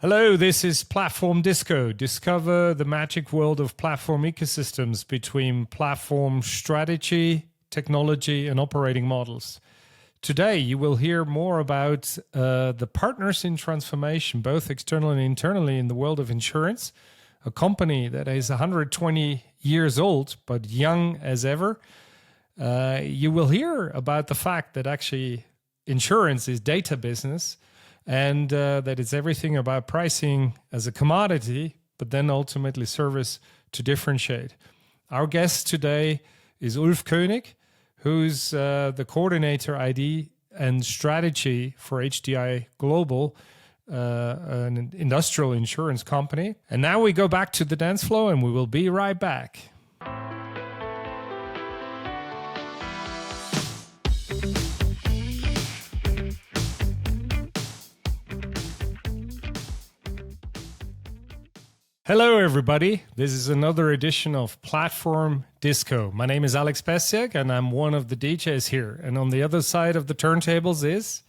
Hello, this is Platform Disco. Discover the magic world of platform ecosystems between platform strategy, technology, and operating models. Today, you will hear more about the partners in transformation, both externally and internally in the world of insurance, a company that is 120 years old, but young as ever. You will hear about the fact that actually insurance is data business, and that it's everything about pricing as a commodity, but then ultimately service to differentiate. Our guest today is Ulf Koenig, who's the coordinator ID and strategy for HDI Global, an industrial insurance company. And now we go back to the dance floor and we will be right back. Hello, everybody. This is another edition of Platform Disco. My name is Alex Pesiak, and I'm one of the DJs here. And on the other side of the turntables is...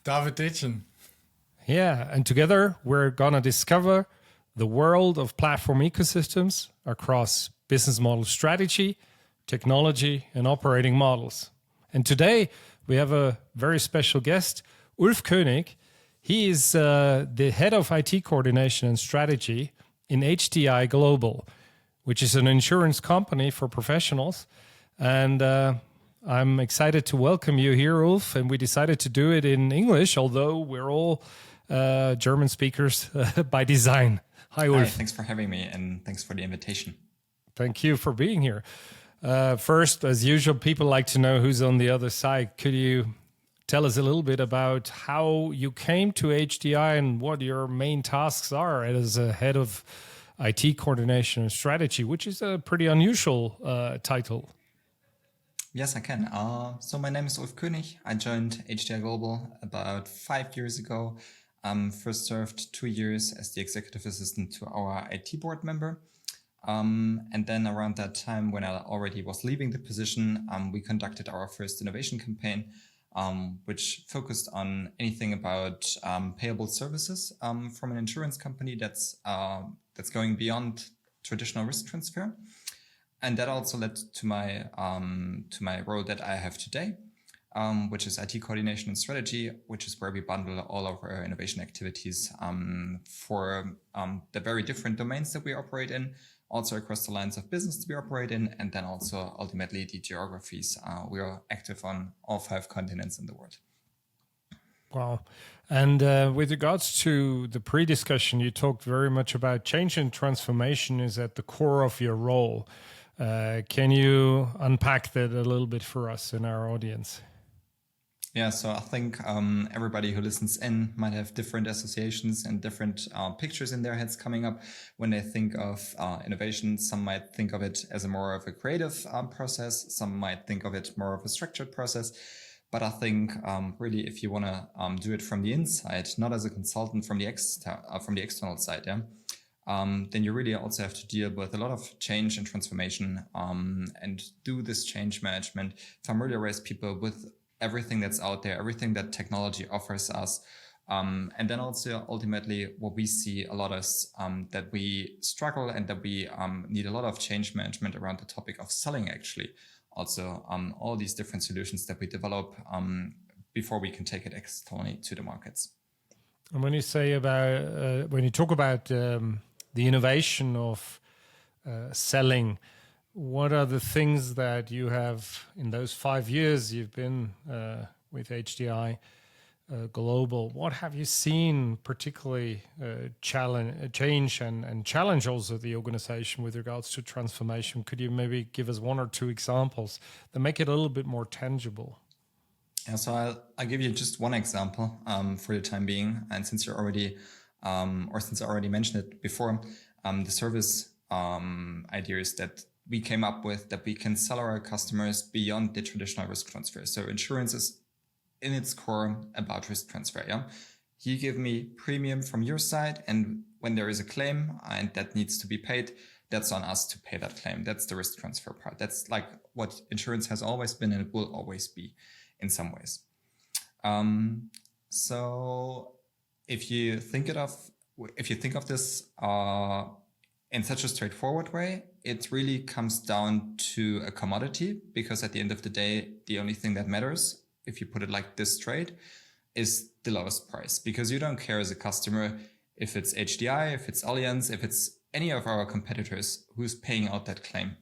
David Ditchen. Yeah, and together we're going to discover the world of platform ecosystems across business model strategy, technology, and operating models. And today we have a very special guest, Ulf Koenig. He is the head of IT coordination and strategy in HDI Global, which is an insurance company for professionals. And I'm excited to welcome you here, Ulf. And we decided to do it in English, although we're all German speakers by design. Hi, Ulf. Hi, thanks for having me, and thanks for the invitation. Thank you for being here. First, as usual, people like to know who's on the other side. Could you tell us a little bit about how you came to HDI and what your main tasks are as a head of IT coordination and strategy, which is a pretty unusual title. Yes, I can. So my name is Ulf Koenig. I joined HDI Global about 5 years ago. First served 2 years as the executive assistant to our IT board member. And then around that time, when I already was leaving the position, we conducted our first innovation campaign, which focused on anything about payable services from an insurance company that's going beyond traditional risk transfer, and that also led to my role that I have today, which is IT coordination and strategy, which is where we bundle all of our innovation activities for the very different domains that we operate in, also across the lines of business that we operate in, and then also ultimately the geographies. We are active on all 5 continents in the world. Wow. And with regards to the pre-discussion, you talked very much about change and transformation is at the core of your role. Can you unpack that a little bit for us and our audience? Yeah, so I think everybody who listens in might have different associations and different pictures in their heads coming up when they think of innovation. Some might think of it as more of a creative process. Some might think of it more of a structured process. But I think really, if you want to do it from the inside, not as a consultant from the external side, then you really also have to deal with a lot of change and transformation and do this change management, familiarize people with everything that's out there, everything that technology offers us. And then also ultimately what we see a lot is that we struggle and that we need a lot of change management around the topic of selling actually. Also all these different solutions that we develop before we can take it externally to the markets. And when you say about, when you talk about the innovation of selling, what are the things that you have in those 5 years you've been with HDI Global? What have you seen particularly change and challenge also the organization with regards to transformation? Could you maybe give us 1 or 2 examples that make it a little bit more tangible? Yeah, so I'll give you just one example for the time being. And since you're already, since I already mentioned it before, the service ideas that we came up with that we can sell our customers beyond the traditional risk transfer. So insurance is in its core about risk transfer. Yeah, you give me premium from your side, and when there is a claim and that needs to be paid, that's on us to pay that claim. That's the risk transfer part. That's like what insurance has always been and it will always be in some ways. So if you think it of if you think of this in such a straightforward way, it really comes down to a commodity, because at the end of the day, the only thing that matters, if you put it like this straight, is the lowest price, because you don't care as a customer if it's HDI, if it's Allianz, if it's any of our competitors who's paying out that claim.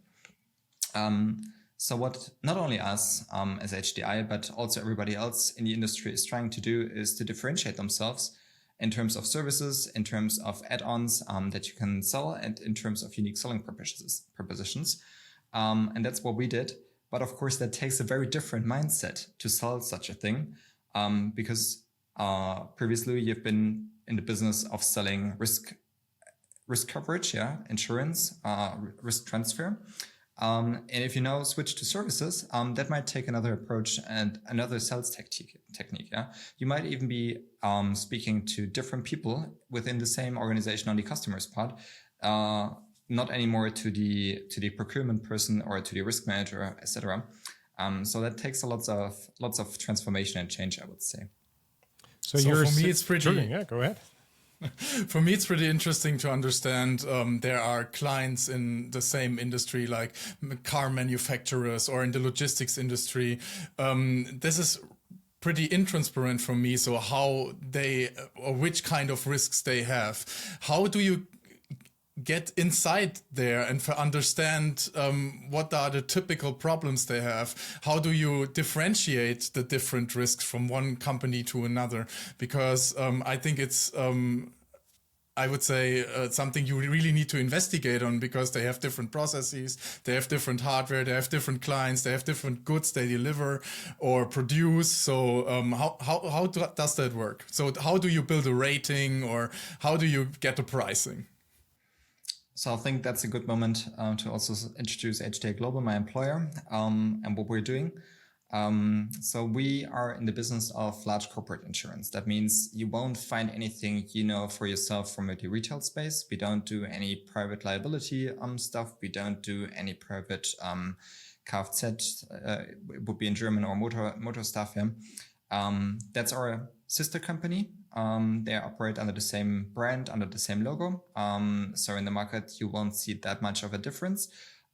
So what not only us as HDI, but also everybody else in the industry is trying to do is to differentiate themselves in terms of services, in terms of add-ons that you can sell, and in terms of unique selling propositions. And that's what we did. But of course, that takes a very different mindset to sell such a thing, because previously you've been in the business of selling risk coverage, insurance, risk transfer. And if you now switch to services, that might take another approach and another sales technique. You might even be speaking to different people within the same organization on the customer's part, not anymore to the procurement person or to the risk manager, etc. So that takes lots of transformation and change, I would say. So for me, it's pretty. Yeah, go ahead. For me, it's pretty interesting to understand there are clients in the same industry, like car manufacturers or in the logistics industry. This is pretty intransparent for me. So how they, or which kind of risks they have. How do you get inside there and understand what are the typical problems they have? How do you differentiate the different risks from one company to another? Because I think it's, I would say, something you really need to investigate on, because they have different processes, they have different hardware, they have different clients, they have different goods they deliver or produce. So how does that work? So how do you build a rating, or how do you get the pricing? So I think that's a good moment to also introduce HDI Global, my employer, and what we're doing. So we are in the business of large corporate insurance. That means you won't find anything for yourself from the retail space. We don't do any private liability stuff. We don't do any private Kfz, it would be in German, or motor stuff. That's our sister company. They operate under the same brand, under the same logo. So in the market, you won't see that much of a difference.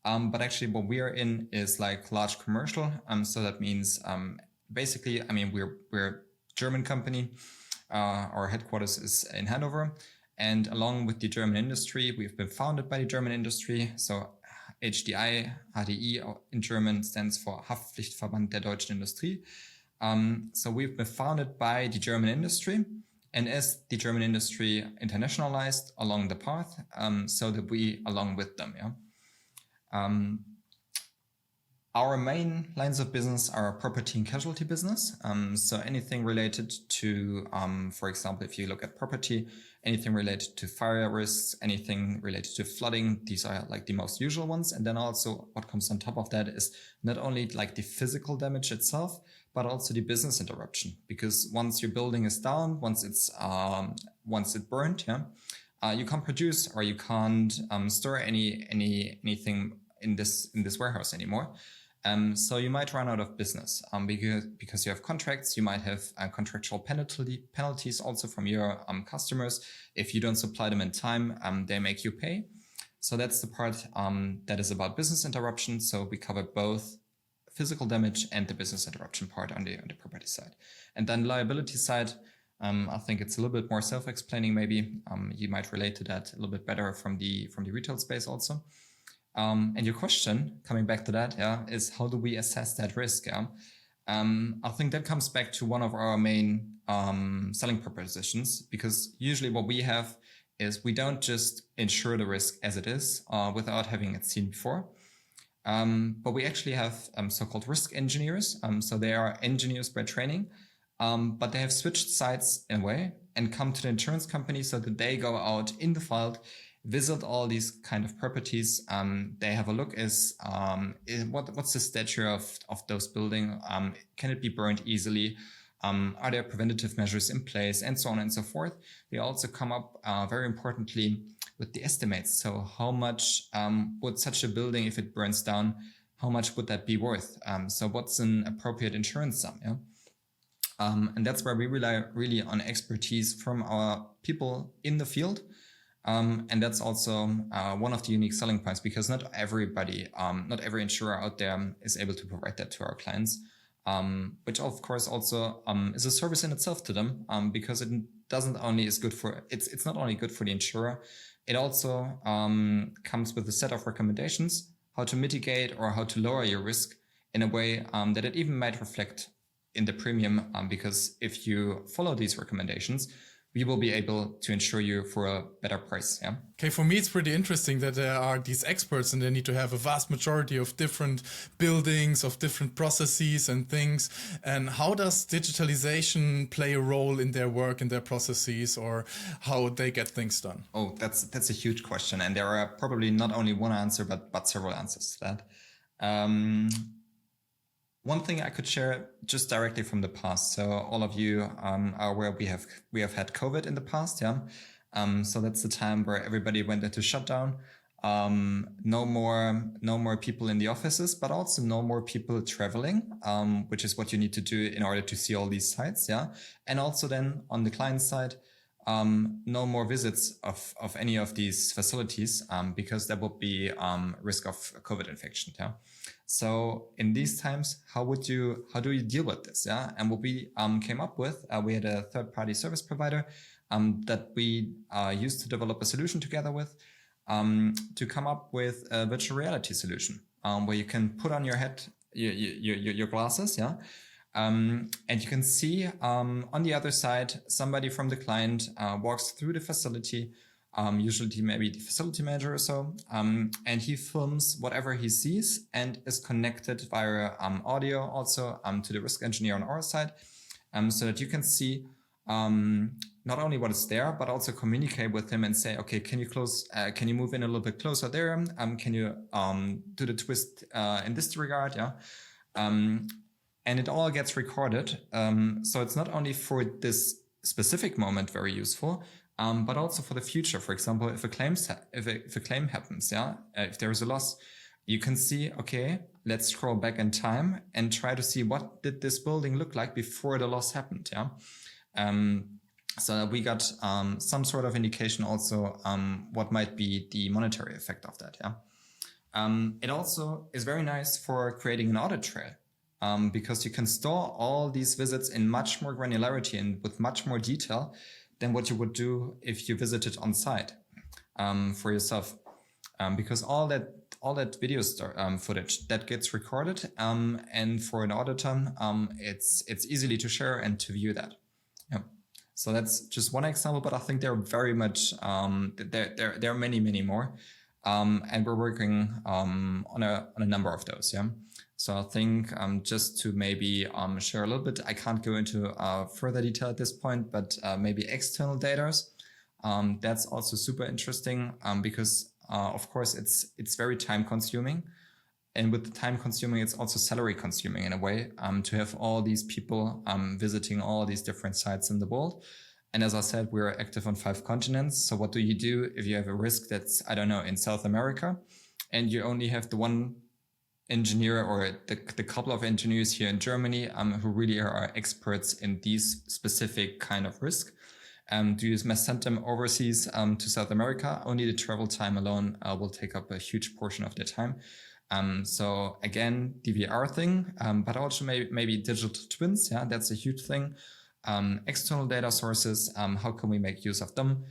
But actually what we are in is like large commercial. So that means basically, we're a German company. Our headquarters is in Hanover. And along with the German industry, we've been founded by the German industry. So HDI, HDI in German stands for Haftpflichtverband der deutschen Industrie. So we've been founded by the German industry, and as the German industry internationalized along the path, so that we along with them. Our main lines of business are property and casualty business. So anything related to, for example, if you look at property, anything related to fire risks, anything related to flooding, these are like the most usual ones. And then also what comes on top of that is not only like the physical damage itself, but also the business interruption. Because once your building is down, once it burned, you can't produce, or you can't store anything in this warehouse anymore. So you might run out of business because you have contracts. You might have contractual penalties also from your customers. If you don't supply them in time, they make you pay. So that's the part that is about business interruption. So we cover both physical damage and the business interruption part on the property side. And then liability side, I think it's a little bit more self-explaining. Maybe you might relate to that a little bit better from the retail space also. And your question, coming back to that, is how do we assess that risk? I think that comes back to one of our main selling propositions, because usually what we have is we don't just insure the risk as it is without having it seen before. But we actually have so-called risk engineers. So they are engineers by training, but they have switched sides in a way and come to the insurance company so that they go out in the field, visit all these kind of properties. They have a look what's the stature of those buildings? Can it be burned easily? Are there preventative measures in place, and so on and so forth? They also come up very importantly with the estimates. So how much would such a building, if it burns down, how much would that be worth? So what's an appropriate insurance sum? And that's where we rely really on expertise from our people in the field. And that's also one of the unique selling points, because not everybody, not every insurer out there is able to provide that to our clients, which of course also is a service in itself to them, because it doesn't only is good for, it's not only good for the insurer, it also comes with a set of recommendations how to mitigate or how to lower your risk in a way that it even might reflect in the premium, because if you follow these recommendations, we will be able to insure you for a better price. Yeah. Okay, for me, it's pretty interesting that there are these experts and they need to have a vast majority of different buildings, of different processes and things. And how does digitalization play a role in their work, in their processes, or how they get things done? Oh, that's a huge question. And there are probably not only one answer, but several answers to that. One thing I could share just directly from the past. So all of you are aware we have had COVID in the past, yeah. So that's the time where everybody went into shutdown. No more people in the offices, but also no more people traveling, which is what you need to do in order to see all these sites, yeah. And also then on the client side, no more visits of any of these facilities, because there would be risk of COVID infection, yeah. So in these times, how do you deal with this? Yeah. And what we came up with, we had a third-party service provider that we used to develop a solution together with, to come up with a virtual reality solution, where you can put on your head your glasses, yeah. And you can see on the other side, somebody from the client walks through the facility, usually maybe the facility manager or so, and he films whatever he sees and is connected via audio also to the risk engineer on our side, so that you can see not only what is there, but also communicate with him and say, okay, can you move in a little bit closer there? Can you do the twist in this regard? Yeah. And it all gets recorded. So it's not only for this specific moment very useful, but also for the future. For example, if a claim happens, yeah, if there is a loss, you can see, okay, let's scroll back in time and try to see what did this building look like before the loss happened, yeah. So we got some sort of indication also what might be the monetary effect of that, yeah. It also is very nice for creating an audit trail, because you can store all these visits in much more granularity and with much more detail than what you would do if you visited on site for yourself, because all that video footage that gets recorded, and for an auditor, it's easily to share and to view that. Yeah. So that's just one example, but I think there are very much there are many more, and we're working on a number of those. Yeah. So I think just to maybe share a little bit, I can't go into further detail at this point, but maybe external data. That's also super interesting, because of course it's very time consuming. And with the time consuming, it's also salary consuming in a way, to have all these people visiting all these different sites in the world. And as I said, we're active on 5 continents. So what do you do if you have a risk that's, I don't know, in South America, and you only have the one engineer or the couple of engineers here in Germany who really are experts in these specific kind of risk? Do you send them overseas to South America? Only the travel time alone will take up a huge portion of their time. So again, DVR thing, but also maybe digital twins. Yeah, that's a huge thing. External data sources, how can we make use of them?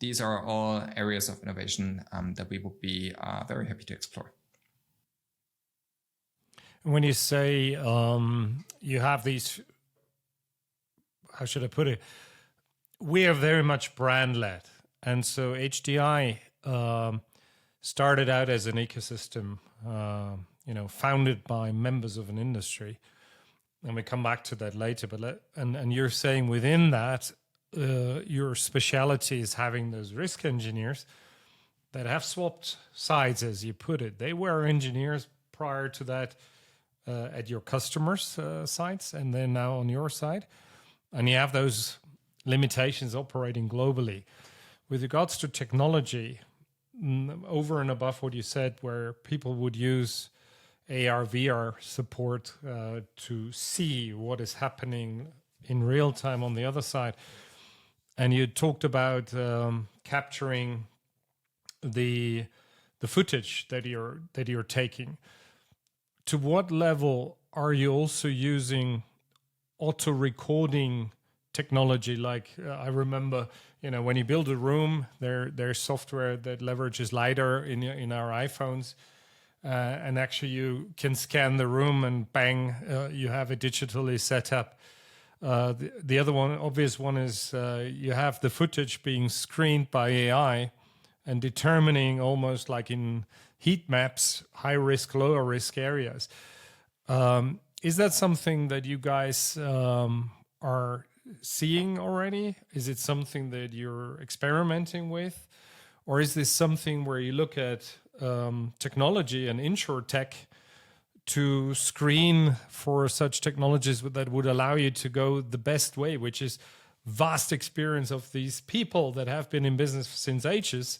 These are all areas of innovation that we would be very happy to explore. When you say you have these, how should I put it? We are very much brand-led. And so HDI started out as an ecosystem, founded by members of an industry. And we come back to that later. But and you're saying within that, your speciality is having those risk engineers that have swapped sides, as you put it. They were engineers prior to that at your customers' sites, and then now on your side. And you have those limitations operating globally. With regards to technology, over and above what you said, where people would use AR, VR support to see what is happening in real time on the other side. And you talked about capturing the footage that you're taking. To what level are you also using auto recording technology? Like I remember, when you build a room, there's software that leverages LiDAR in our iPhones, and actually you can scan the room and bang, you have it digitally set up. The other one, obvious one, is you have the footage being screened by AI and determining almost like in heat maps, high risk, lower risk areas. Is that something that you guys are seeing already? Is it something that you're experimenting with? Or is this something where you look at technology and InsurTech to screen for such technologies that would allow you to go the best way, which is vast experience of these people that have been in business since ages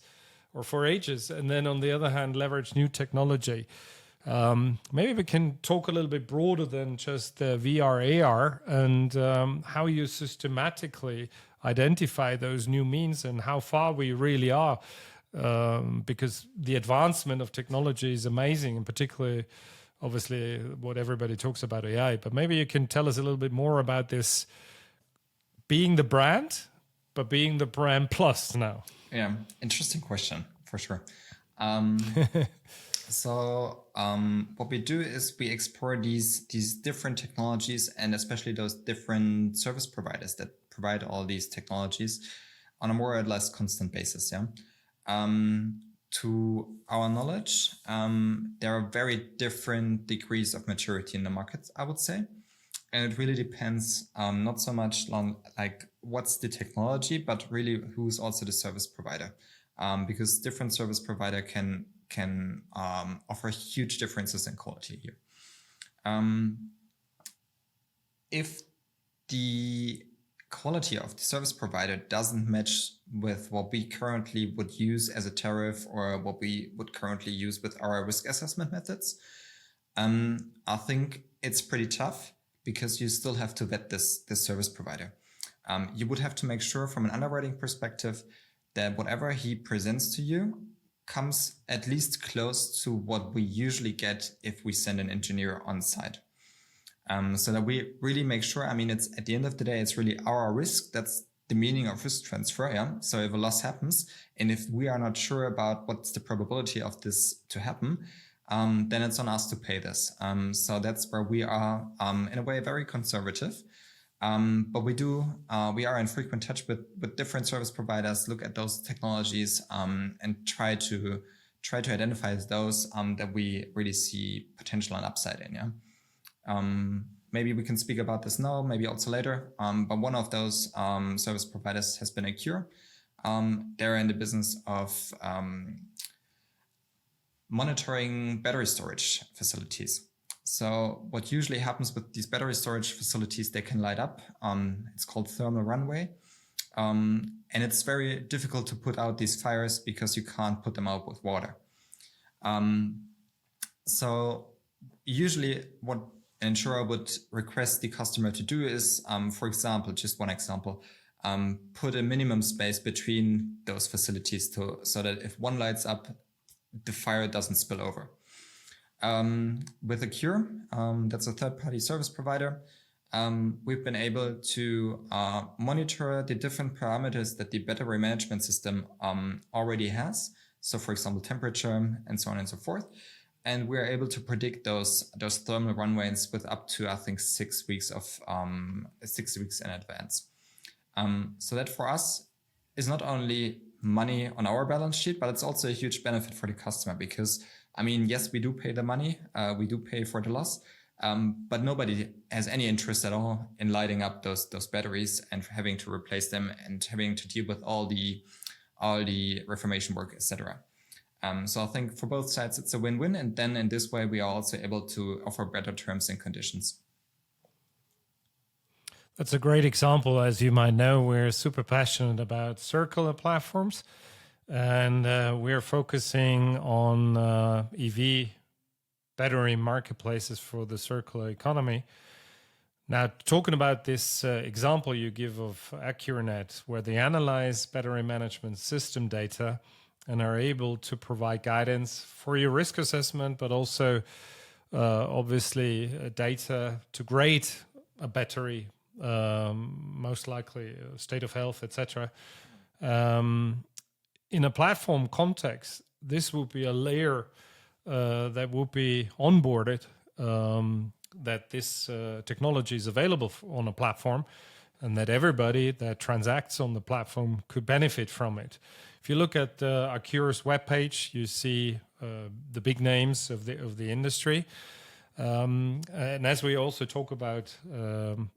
or for ages, and then on the other hand, leverage new technology? Maybe we can talk a little bit broader than just VR, AR, and how you systematically identify those new means and how far we really are, because the advancement of technology is amazing, and particularly, obviously, what everybody talks about, AI. But maybe you can tell us a little bit more about this being the brand, but being the brand plus now. Yeah, interesting question for sure. What we do is we explore these different technologies, and especially those different service providers that provide all these technologies on a more or less constant basis. Yeah. To our knowledge, there are very different degrees of maturity in the market, I would say. And it really depends not so much on like what's the technology, but really who's also the service provider. Because different service provider can offer huge differences in quality here. If the quality of the service provider doesn't match with what we currently would use as a tariff or what we would currently use with our risk assessment methods, I think it's pretty tough because you still have to vet this service provider. You would have to make sure from an underwriting perspective that whatever he presents to you comes at least close to what we usually get if we send an engineer on site. So that we really make sure, it's at the end of the day, it's really our risk. That's the meaning of risk transfer. Yeah. So if a loss happens, and if we are not sure about what's the probability of this to happen, then it's on us to pay this. So that's where we are, in a way, very conservative. But we are in frequent touch with different service providers, look at those technologies, and try to identify those that we really see potential and upside in. Yeah. Maybe we can speak about this now, maybe also later. But one of those service providers has been Acure. They're in the business of monitoring battery storage facilities. So what usually happens with these battery storage facilities, they can light up. It's called thermal runaway. And it's very difficult to put out these fires because you can't put them out with water. So usually what an insurer would request the customer to do is, for example, just one example, put a minimum space between those facilities so that if one lights up, the fire doesn't spill over. With Acure, that's a third-party service provider, we've been able to monitor the different parameters that the battery management system already has. So, for example, temperature and so on and so forth. And we're able to predict those thermal runways with up to, I think, 6 weeks in advance. So that for us is not only money on our balance sheet, but it's also a huge benefit for the customer because, yes, we do pay the money, we do pay for the loss, but nobody has any interest at all in lighting up those batteries and having to replace them and having to deal with all the reformation work, etc. So I think for both sides, it's a win-win. And then in this way, we are also able to offer better terms and conditions. That's a great example. As you might know, we're super passionate about circular platforms, and we're focusing on EV battery marketplaces for the circular economy. Now, talking about this example you give of AccuRenet, where they analyze battery management system data and are able to provide guidance for your risk assessment, but also obviously data to grade a battery, most likely state of health, etc. In a platform context, this would be a layer that would be onboarded, that this technology is available on a platform, and that everybody that transacts on the platform could benefit from it. If you look at Accura's webpage, you see the big names of the industry. And as we also talk about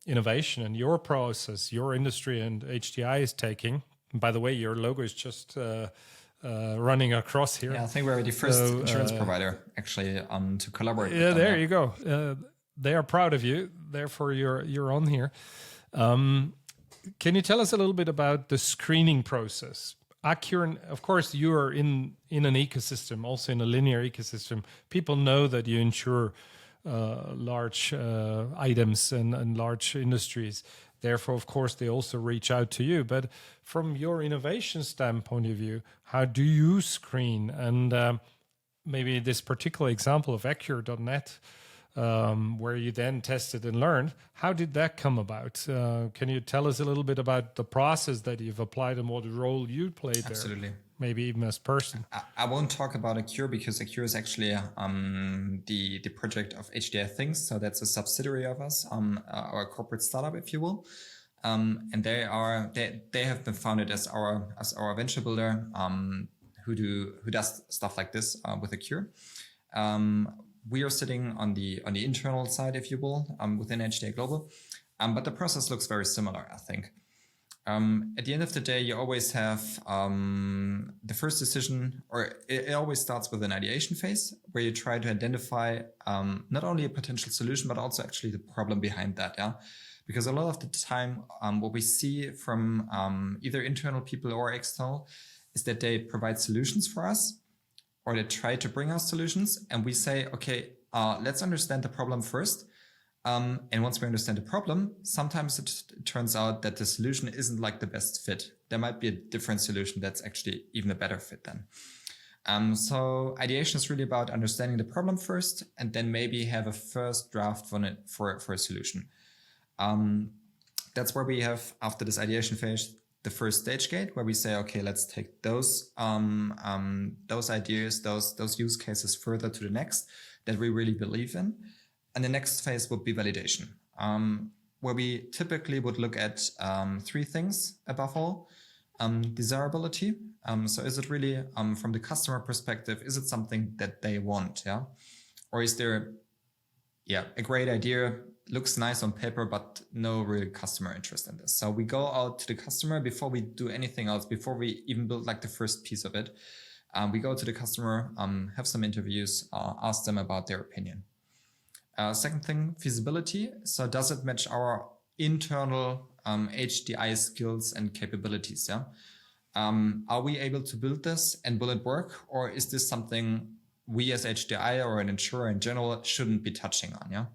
innovation and your process, your industry and HDI is taking. And by the way, your logo is just running across here. Yeah, I think we're the first insurance provider actually to collaborate. Yeah, with them, there you go. They are proud of you. Therefore, you're on here. Can you tell us a little bit about the screening process? Accurate, of course, you are in an ecosystem, also in a linear ecosystem. People know that you insure large items and large industries. Therefore, of course, they also reach out to you. But from your innovation standpoint of view, how do you screen? And maybe this particular example of Accure.net, where you then tested and learned, how did that come about? Can you tell us a little bit about the process that you've applied and what role you played there? Absolutely. Maybe even as person. I won't talk about Accure because Accure is actually the project of HDI Things. So that's a subsidiary of us, our corporate startup, if you will. And they have been founded as our venture builder, who does stuff like this with Accure. We are sitting on the internal side, if you will, within HDI Global. But the process looks very similar, I think. At the end of the day, you always have the first decision, or it always starts with an ideation phase where you try to identify not only a potential solution, but also actually the problem behind that. Yeah, because a lot of the time, what we see from either internal people or external is that they provide solutions for us, or they try to bring us solutions, and we say, okay, let's understand the problem first. And once we understand the problem, sometimes it turns out that the solution isn't like the best fit. There might be a different solution that's actually even a better fit then. So ideation is really about understanding the problem first, and then maybe have a first draft for a solution. That's where we have, after this ideation phase, the first stage gate, where we say, okay, let's take those ideas, those use cases further to the next that we really believe in. And the next phase would be validation, where we typically would look at three things above all. Desirability. So is it really, from the customer perspective, is it something that they want? Yeah. Or is there, a great idea, looks nice on paper, but no real customer interest in this. So we go out to the customer before we do anything else, before we even build like the first piece of it. We go to the customer, have some interviews, ask them about their opinion. Second thing, feasibility. So does it match our internal HDI skills and capabilities? Yeah. Are we able to build this and will it work? Or is this something we as HDI or an insurer in general shouldn't be touching on? Yeah.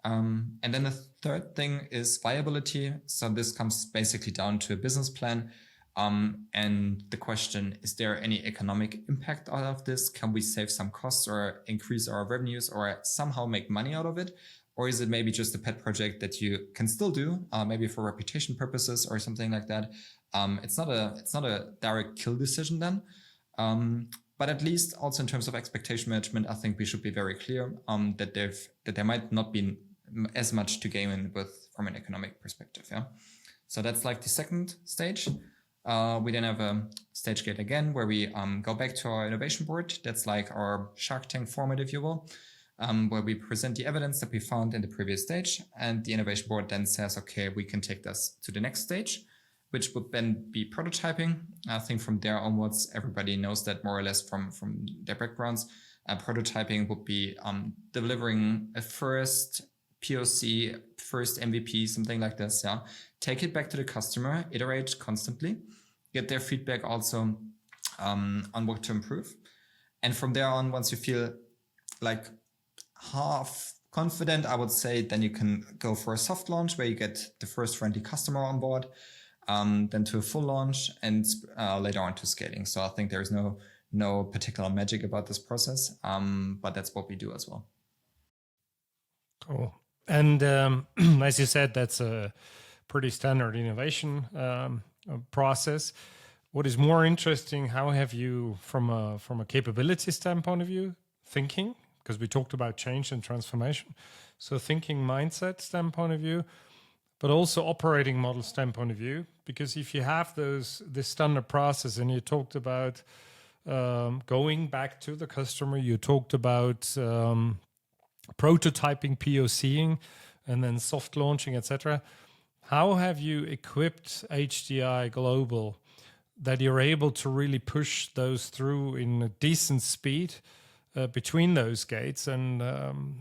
And then the third thing is viability. So this comes basically down to a business plan. And the question, is there any economic impact out of this? Can we save some costs or increase our revenues or somehow make money out of it? Or is it maybe just a pet project that you can still do, maybe for reputation purposes or something like that? It's not a direct kill decision then. But at least also in terms of expectation management, I think we should be very clear that there might not be as much to gain with from an economic perspective. Yeah. So that's like the second stage. We then have a stage gate again, where we go back to our innovation board. That's like our Shark Tank format, if you will, where we present the evidence that we found in the previous stage. And the innovation board then says, okay, we can take this to the next stage, which would then be prototyping. I think from there onwards, everybody knows that more or less from their backgrounds. Prototyping would be delivering a first POC, first MVP, something like this. Yeah. Take it back to the customer, iterate constantly, get their feedback also on what to improve. And from there on, once you feel like half confident, I would say then you can go for a soft launch where you get the first friendly customer on board, then to a full launch, and later on to scaling. So I think there's no particular magic about this process, but that's what we do as well. Cool. And as you said, that's a pretty standard innovation process. What is more interesting, how have you, from a capability standpoint of view, thinking, because we talked about change and transformation, so thinking mindset standpoint of view, but also operating model standpoint of view, because if you have this standard process, and you talked about going back to the customer, you talked about prototyping, POCing, and then soft launching, etc. How have you equipped HDI Global that you're able to really push those through in a decent speed between those gates? And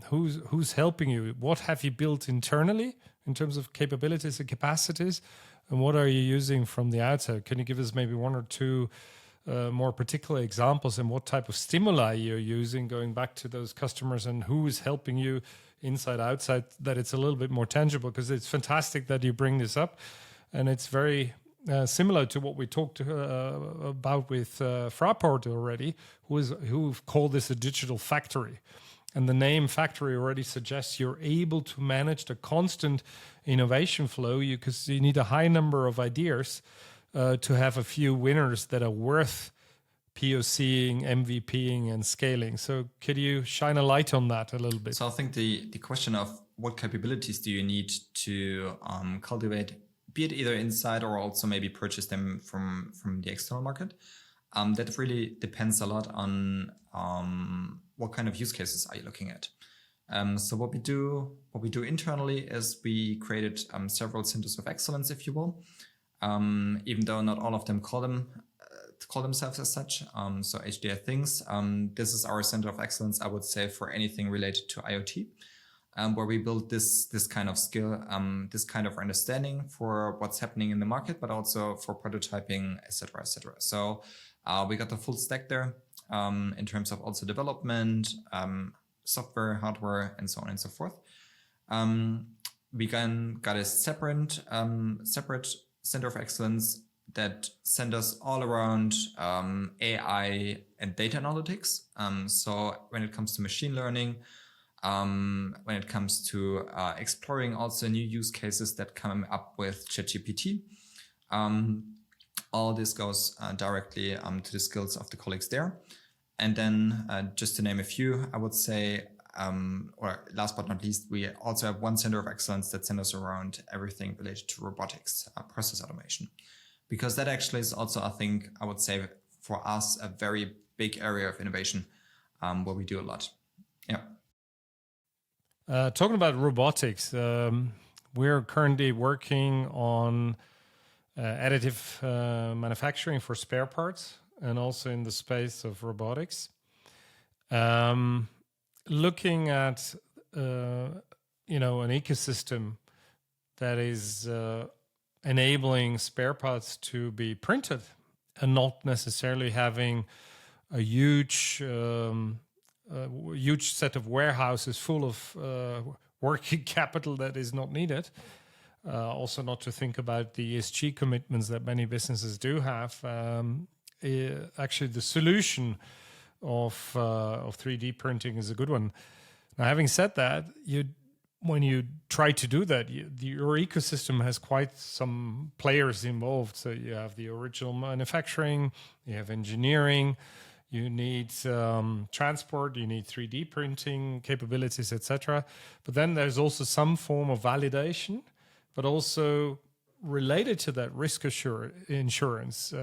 who's helping you? What have you built internally in terms of capabilities and capacities? And what are you using from the outside? Can you give us maybe one or two more particular examples, and what type of stimuli you're using going back to those customers, and who is helping you inside, outside, that it's a little bit more tangible? Because it's fantastic that you bring this up, and it's very similar to what we talked about with Fraport already, who've called this a digital factory. And the name factory already suggests you're able to manage the constant innovation flow, because you need a high number of ideas to have a few winners that are worth POCing, MVPing, and scaling. So could you shine a light on that a little bit? So I think the question of what capabilities do you need to cultivate, be it either inside or also maybe purchase them from the external market, that really depends a lot on what kind of use cases are you looking at. So what we do internally is we created several centers of excellence, if you will, even though not all of them call themselves as such. So HDI Things, this is our center of excellence, I would say, for anything related to IoT, where we build this kind of skill, this kind of understanding for what's happening in the market, but also for prototyping, etc., etc. So we got the full stack there in terms of also development, software, hardware, and so on and so forth. We got a separate center of excellence that centers all around AI and data analytics. So when it comes to machine learning, when it comes to exploring also new use cases that come up with ChatGPT, all this goes directly to the skills of the colleagues there. And then just to name a few, I would say, or last but not least, we also have one center of excellence that centers around everything related to robotics, process automation, because that actually is also, I think, I would say for us, a very big area of innovation where we do a lot. Yeah. Talking about robotics, we're currently working on additive manufacturing for spare parts, and also in the space of robotics. Looking at an ecosystem that is enabling spare parts to be printed, and not necessarily having a huge set of warehouses full of working capital that is not needed. Also, not to think about the ESG commitments that many businesses do have. Actually, the solution of 3D printing is a good one. Now, having said that, when you try to do that, your ecosystem has quite some players involved. So you have the original manufacturing, you have engineering, you need transport, you need 3D printing capabilities, etc. But then there's also some form of validation, but also related to that risk insurance,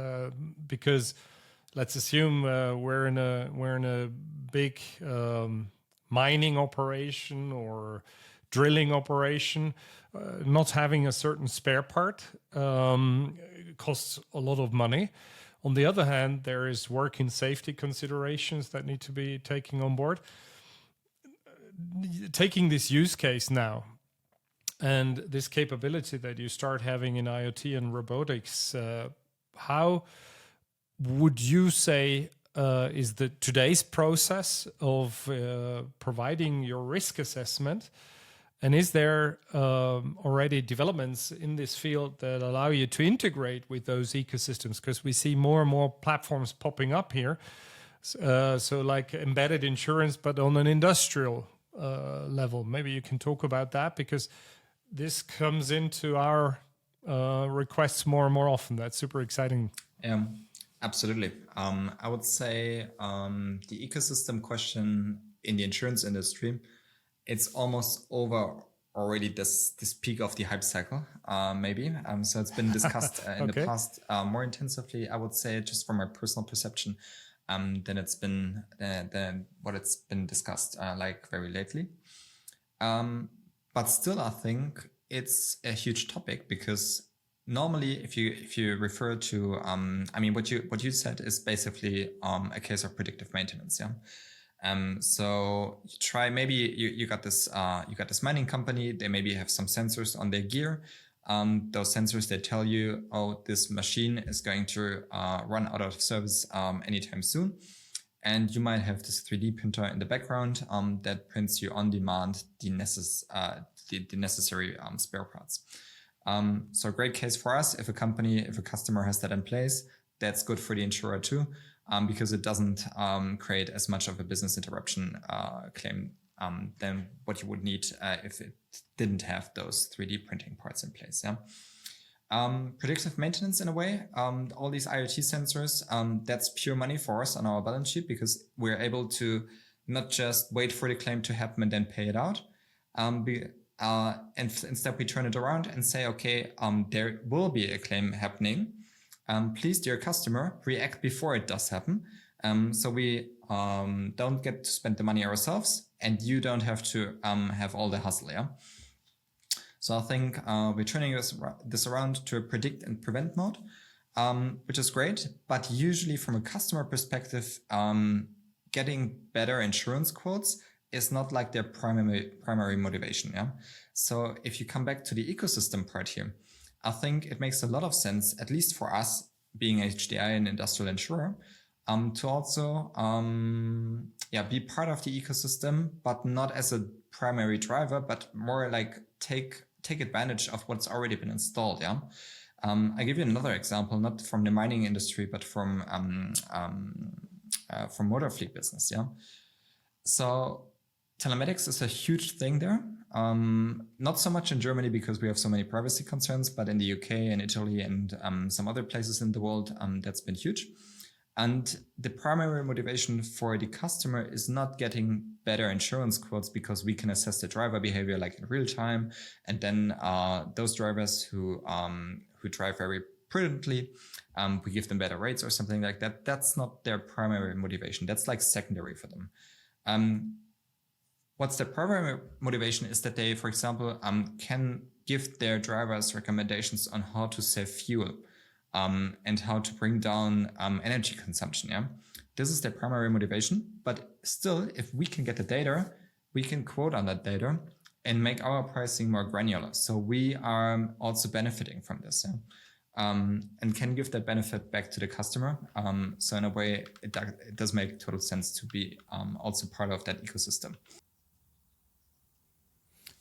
because let's assume we're in a big mining operation or drilling operation. Not having a certain spare part costs a lot of money. On the other hand, there is working safety considerations that need to be taken on board. Taking this use case now, and this capability that you start having in IoT and robotics, how would you say is the today's process of providing your risk assessment? And is there already developments in this field that allow you to integrate with those ecosystems? Because we see more and more platforms popping up here. So like embedded insurance, but on an industrial level. Maybe you can talk about that, because this comes into our requests more and more often. That's super exciting. Absolutely. I would say the ecosystem question in the insurance industry, it's almost over already, this peak of the hype cycle, maybe. So it's been discussed in the past more intensively, I would say, just from my personal perception, than it's been than what it's been discussed like very lately. But still, I think it's a huge topic, because normally, if you refer to, I mean, what you said is basically a case of predictive maintenance, yeah. So you try, maybe you got this mining company. They maybe have some sensors on their gear. Those sensors, they tell you, oh, this machine is going to run out of service anytime soon. And you might have this 3D printer in the background that prints you on demand the necessary spare parts. So a great case for us. If a customer has that in place, that's good for the insurer too, because it doesn't create as much of a business interruption claim than what you would need if it didn't have those 3D printing parts in place. Yeah. Predictive maintenance, in a way, all these IoT sensors, that's pure money for us on our balance sheet, because we're able to not just wait for the claim to happen and then pay it out. And instead we turn it around and say, okay, there will be a claim happening. Please, dear customer, react before it does happen. So we don't get to spend the money ourselves, and you don't have to have all the hustle. Yeah. So I think we're turning this around to a predict and prevent mode, which is great. But usually, from a customer perspective, getting better insurance quotes is not like their primary motivation. Yeah. So if you come back to the ecosystem part here, I think it makes a lot of sense, at least for us being HDI, an industrial insurer, to also be part of the ecosystem, but not as a primary driver, but more like take advantage of what's already been installed. Yeah. I give you another example, not from the mining industry, but from motor fleet business. Yeah. So telematics is a huge thing there. Not so much in Germany because we have so many privacy concerns, but in the UK and Italy and some other places in the world, that's been huge. And the primary motivation for the customer is not getting better insurance quotes because we can assess the driver behavior like in real time. And then those drivers who drive very prudently, we give them better rates or something like that. That's not their primary motivation. That's like secondary for them. What's their primary motivation is that they, for example, can give their drivers recommendations on how to save fuel and how to bring down energy consumption. Yeah, this is their primary motivation. But still, if we can get the data, we can quote on that data and make our pricing more granular. So we are also benefiting from this. Yeah? And can give that benefit back to the customer. So in a way, it does make total sense to be also part of that ecosystem.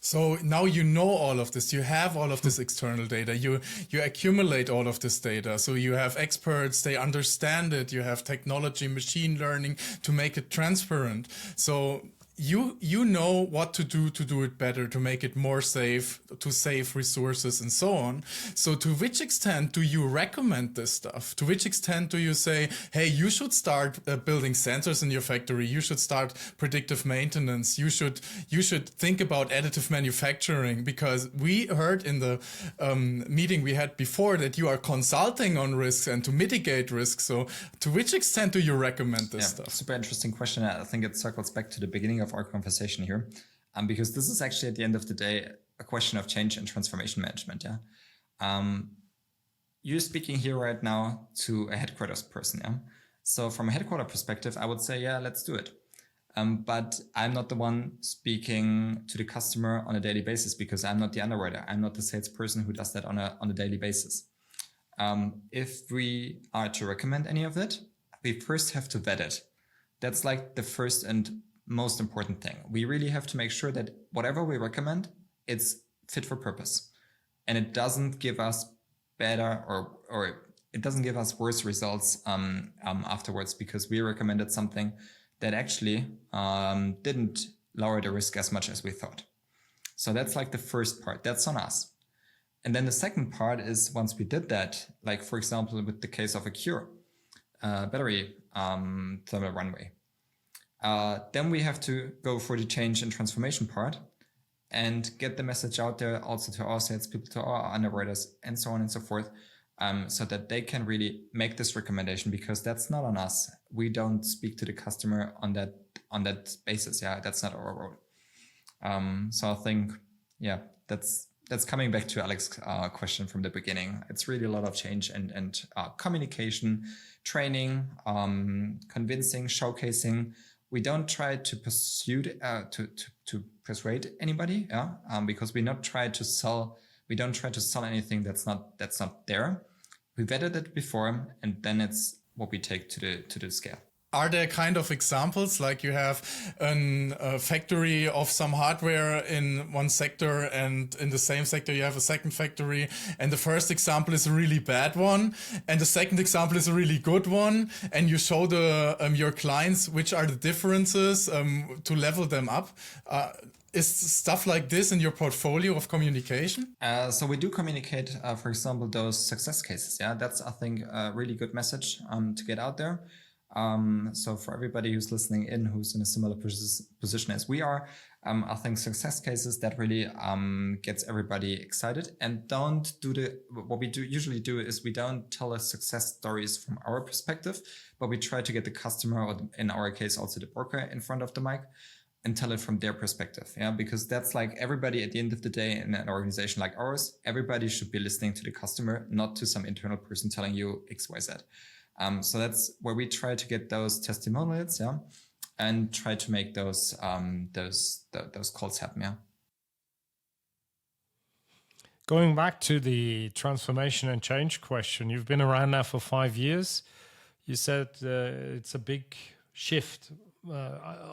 So now you know all of this, you have all of this external data, you accumulate all of this data. So you have experts, they understand it, you have technology, machine learning to make it transparent. So you know what to do it better, to make it more safe, to save resources and so on. So to which extent do you recommend this stuff? To which extent do you say, hey, you should start building sensors in your factory, you should start predictive maintenance, you should think about additive manufacturing? Because we heard in the meeting we had before that you are consulting on risks and to mitigate risks. So to which extent do you recommend this stuff? Super interesting question. I think it circles back to the beginning of our conversation here, because this is actually at the end of the day a question of change and transformation management. Yeah, you're speaking here right now to a headquarters person. Yeah, so from a headquarter perspective, I would say, yeah, let's do it. But I'm not the one speaking to the customer on a daily basis because I'm not the underwriter. I'm not the salesperson who does that on a daily basis. If we are to recommend any of it, we first have to vet it. That's like the first and most important thing. We really have to make sure that whatever we recommend, it's fit for purpose. And it doesn't give us better or it doesn't give us worse results afterwards because we recommended something that actually didn't lower the risk as much as we thought. So that's like the first part. That's on us. And then the second part is once we did that, like for example, with the case of a cure, battery thermal runaway, then we have to go for the change and transformation part and get the message out there also to our salespeople, to our underwriters, and so on and so forth, so that they can really make this recommendation, because that's not on us. We don't speak to the customer on that basis. Yeah, that's not our role. So I think, yeah, that's coming back to Alex's question from the beginning. It's really a lot of change and communication, training, convincing, showcasing. We don't try to pursue to persuade anybody, because we don't try to sell anything that's not there. We vetted it before, and then it's what we take to the scale. Are there kind of examples, like you have a factory of some hardware in one sector, and in the same sector you have a second factory, and the first example is a really bad one, and the second example is a really good one, and you show your clients which are the differences to level them up? Is stuff like this in your portfolio of communication? So we do communicate, for example, those success cases. Yeah, that's, I think, a really good message to get out there. So for everybody who's listening in, who's in a similar position as we are, I think success cases that really gets everybody excited. And what we usually do is we don't tell us success stories from our perspective, but we try to get the customer, or in our case also the broker, in front of the mic and tell it from their perspective. Yeah, because that's like everybody at the end of the day in an organization like ours, everybody should be listening to the customer, not to some internal person telling you X, Y, Z. So that's where we try to get those testimonials, yeah, and try to make those calls happen, yeah. Going back to the transformation and change question, you've been around now for 5 years. You said it's a big shift.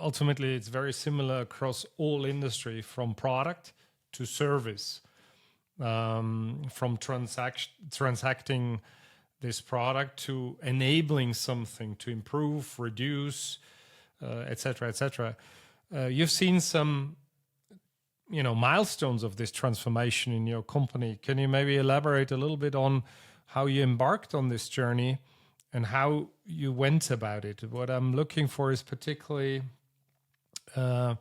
Ultimately, it's very similar across all industry, from product to service, from transacting this product to enabling something to improve, reduce, etc., etc. You've seen some, milestones of this transformation in your company. Can you maybe elaborate a little bit on how you embarked on this journey and how you went about it? What I'm looking for is particularly the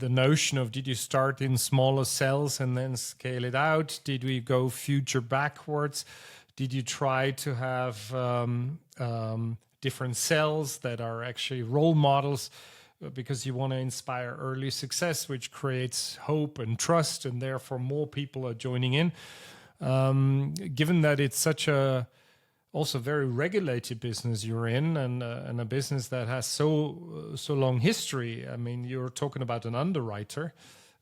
notion of, did you start in smaller cells and then scale it out? Did we go future backwards? Did you try to have different cells that are actually role models because you want to inspire early success, which creates hope and trust, and therefore more people are joining in? Given that it's such a also very regulated business you're in, and a business that has so long history. I mean, you're talking about an underwriter,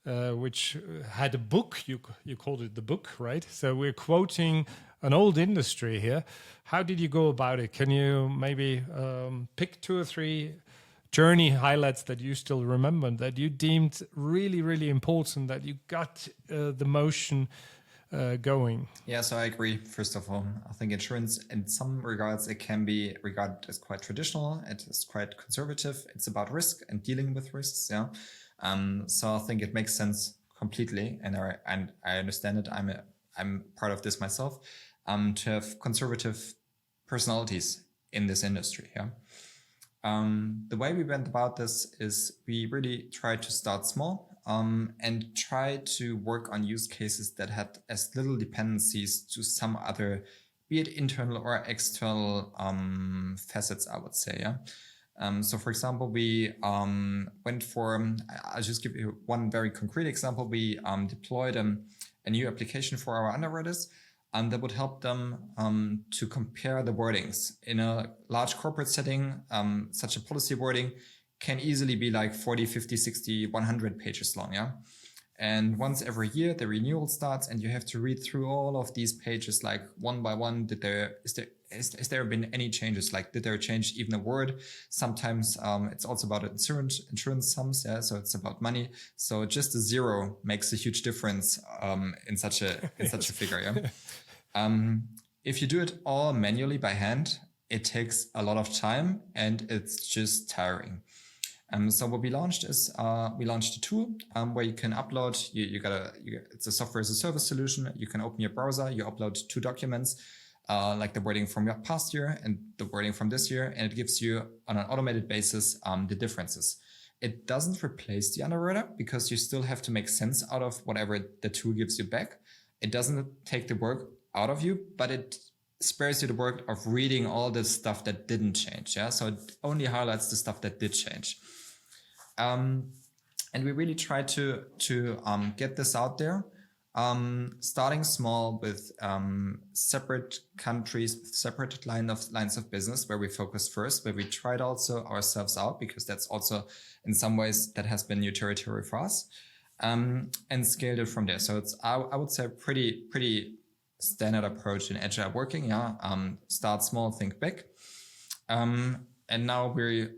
which had a book. You called it the book, right? So we're quoting an old industry here. How did you go about it? Can you maybe pick 2 or 3 journey highlights that you still remember, that you deemed really, really important, that you got the motion going? Yeah, so I agree. First of all, I think insurance, in some regards, it can be regarded as quite traditional. It is quite conservative. It's about risk and dealing with risks. Yeah, so I think it makes sense completely, and I understand it. I'm part of this myself. To have conservative personalities in this industry. Yeah. The way we went about this is we really tried to start small. And try to work on use cases that had as little dependencies to some other, be it internal or external facets, I would say. Yeah. So, for example, we went for, I'll just give you one very concrete example. We deployed a new application for our underwriters that would help them to compare the wordings. In a large corporate setting, such a policy wording can easily be like 40, 50, 60, 100 pages long, yeah? And once every year, the renewal starts and you have to read through all of these pages, like one by one. Is there is there been any changes? Like, did there change even a word? Sometimes it's also about insurance sums. Yeah, so it's about money. So just a zero makes a huge difference in such a figure. Yeah. If you do it all manually by hand, it takes a lot of time and it's just tiring. So what we launched is we launched a tool where you can upload. It's a software as a service solution. You can open your browser. You upload 2 documents, like the wording from your past year and the wording from this year, and it gives you on an automated basis the differences. It doesn't replace the underwriter because you still have to make sense out of whatever the tool gives you back. It doesn't take the work out of you, but it spares you the work of reading all the stuff that didn't change. Yeah, so it only highlights the stuff that did change. And we really try to get this out there, starting small with separate countries, separate lines of business where we focus first, where we tried also ourselves out, because that's also in some ways that has been new territory for us, and scaled it from there. So it's I would say pretty standard approach in agile working. Yeah, start small, think big, and now we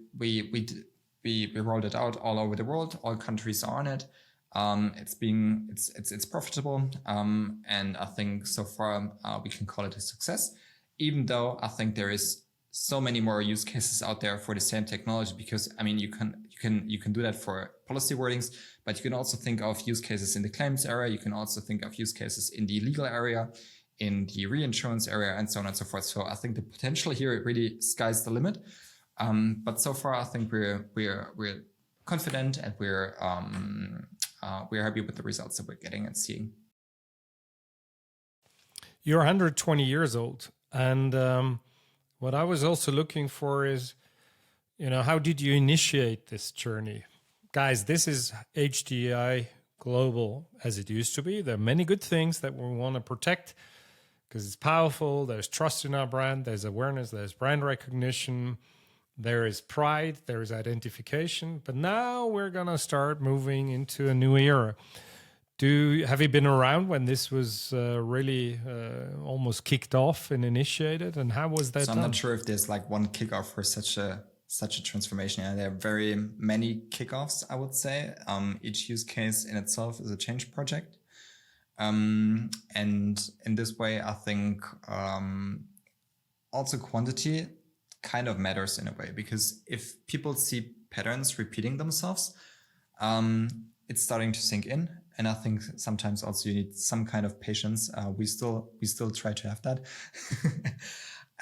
rolled it out all over the world. All countries are on it. It's profitable, and I think so far we can call it a success. Even though I think there is so many more use cases out there for the same technology, because I mean you can do that for policy wordings, but you can also think of use cases in the claims area. You can also think of use cases in the legal area, in the reinsurance area, and so on and so forth. So I think the potential here really sky's the limit. But so far, I think we're confident and we're happy with the results that we're getting and seeing. You're 120 years old, and what I was also looking for is, how did you initiate this journey, guys? This is HDI Global as it used to be. There are many good things that we want to protect because it's powerful. There's trust in our brand. There's awareness. There's brand recognition. There is pride, there is identification, but now we're going to start moving into a new era. Have you been around when this was really almost kicked off and initiated, and how was that done? I'm not sure if there's like one kickoff for such a transformation. Yeah, there are very many kickoffs, I would say. Each use case in itself is a change project. And in this way, I think also quantity kind of matters in a way, because if people see patterns repeating themselves, it's starting to sink in. And I think sometimes also you need some kind of patience. We still try to have that,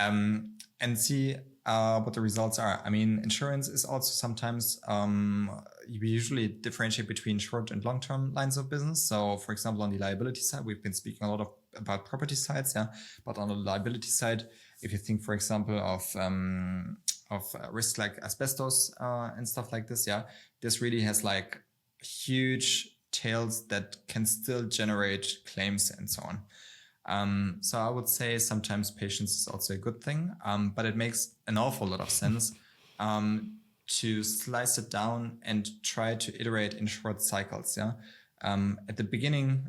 and see what the results are. I mean, insurance is also sometimes we usually differentiate between short and long-term lines of business. So, for example, on the liability side, we've been speaking a lot about property sides, yeah. But on the liability side, if you think, for example, of risks like asbestos and stuff like this, yeah, this really has like huge tails that can still generate claims and so on. So I would say sometimes patience is also a good thing, but it makes an awful lot of sense to slice it down and try to iterate in short cycles. Yeah. At the beginning,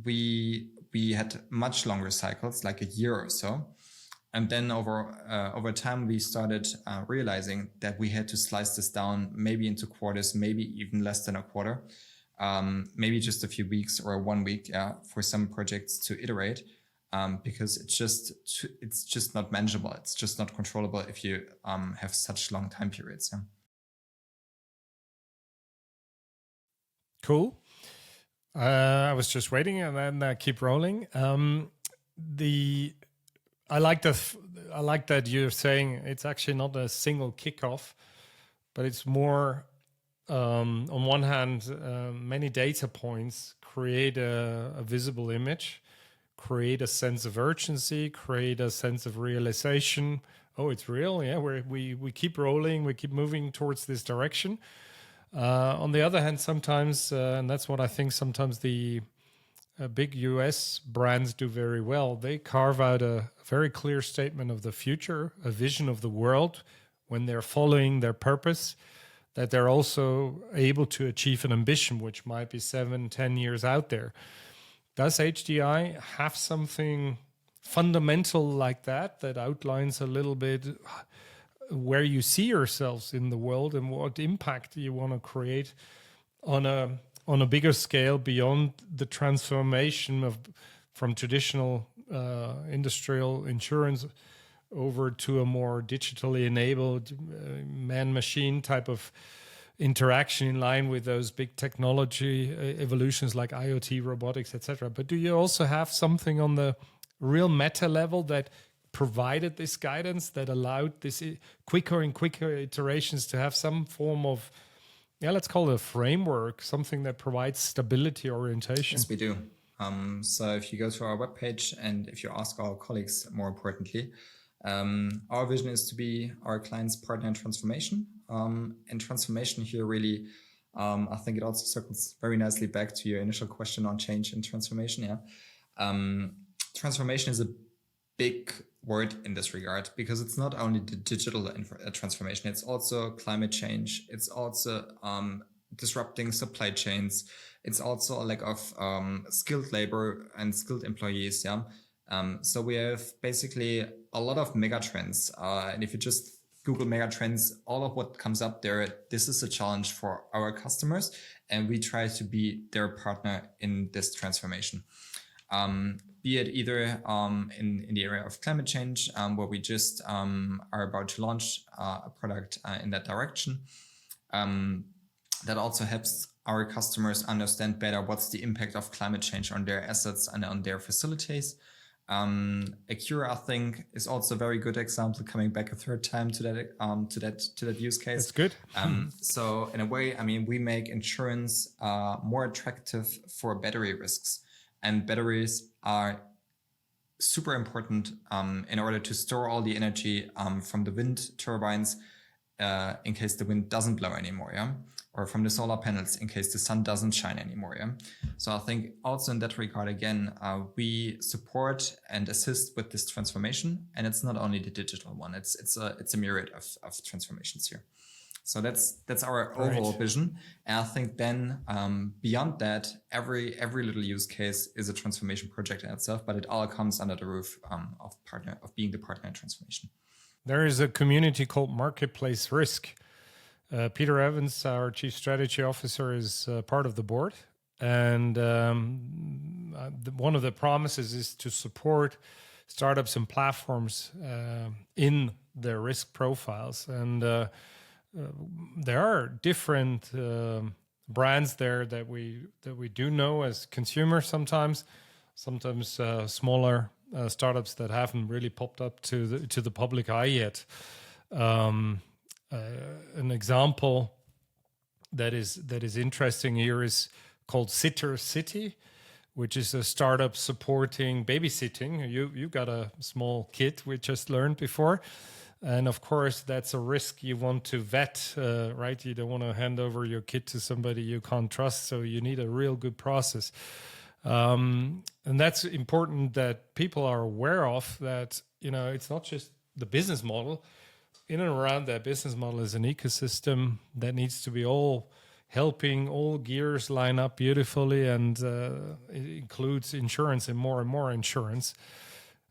we had much longer cycles, like a year or so. And then over time, we started realizing that we had to slice this down maybe into quarters, maybe even less than a quarter, maybe just a few weeks or 1 week, yeah, for some projects to iterate, because it's just not manageable. It's just not controllable if you have such long time periods. Yeah. Cool. I was just waiting, and then keep rolling. I like that you're saying it's actually not a single kickoff, but it's more on one hand, many data points create a visible image, create a sense of urgency, create a sense of realization. Oh, it's real. Yeah, we keep rolling, we keep moving towards this direction. On the other hand, sometimes, and that's what I think sometimes the big US brands do very well, they carve out a very clear statement of the future, a vision of the world when they're following their purpose, that they're also able to achieve an ambition, which might be 7-10 years out there. Does HDI have something fundamental like that outlines a little bit where you see yourselves in the world and what impact you want to create on a bigger scale beyond the transformation from traditional industrial insurance over to a more digitally enabled man-machine type of interaction in line with those big technology evolutions like IoT, robotics, etc. But do you also have something on the real meta level that provided this guidance, that allowed this quicker and quicker iterations to have some form of, let's call it a framework, something that provides stability orientation? Yes, we do. So if you go to our webpage and if you ask our colleagues, more importantly, our vision is to be our client's partner in transformation. And transformation here really, I think it also circles very nicely back to your initial question on change and transformation. Transformation is a big word in this regard because it's not only the digital transformation, it's also climate change. It's also disrupting supply chains. It's also a lack of skilled labor and skilled employees. So we have basically a lot of megatrends. And if you just Google megatrends, all of what comes up there, this is a challenge for our customers. And we try to be their partner in this transformation. Be it either in the area of climate change, where we just are about to launch a product in that direction. That also helps our customers understand better what's the impact of climate change on their assets and on their facilities. Acura, I think, is also a very good example, coming back a third time to that use case. That's good. So in a way, I mean, we make insurance more attractive for battery risks. And batteries are super important in order to store all the energy from the wind turbines in case the wind doesn't blow anymore, or from the solar panels in case the sun doesn't shine anymore. So I think also in that regard, again, we support and assist with this transformation. And it's not only the digital one, it's a myriad of transformations here. So that's our overall vision. And I think then beyond that, every little use case is a transformation project in itself, but it all comes under the roof of being the partner in transformation. There is a community called Marketplace Risk. Peter Evans, our Chief Strategy Officer, is part of the board. And one of the promises is to support startups and platforms in their risk profiles. And there are different brands there that we do know as consumers sometimes smaller startups that haven't really popped up to the public eye yet. An example that is interesting here is called Sitter City, which is a startup supporting babysitting. You got a small kid, we just learned before. And of course, that's a risk you want to vet, right? You don't want to hand over your kid to somebody you can't trust. So you need a real good process. And that's important that people are aware of that, it's not just the business model. In and around that business model is an ecosystem that needs to be all helping, all gears line up beautifully. And it includes insurance and more insurance.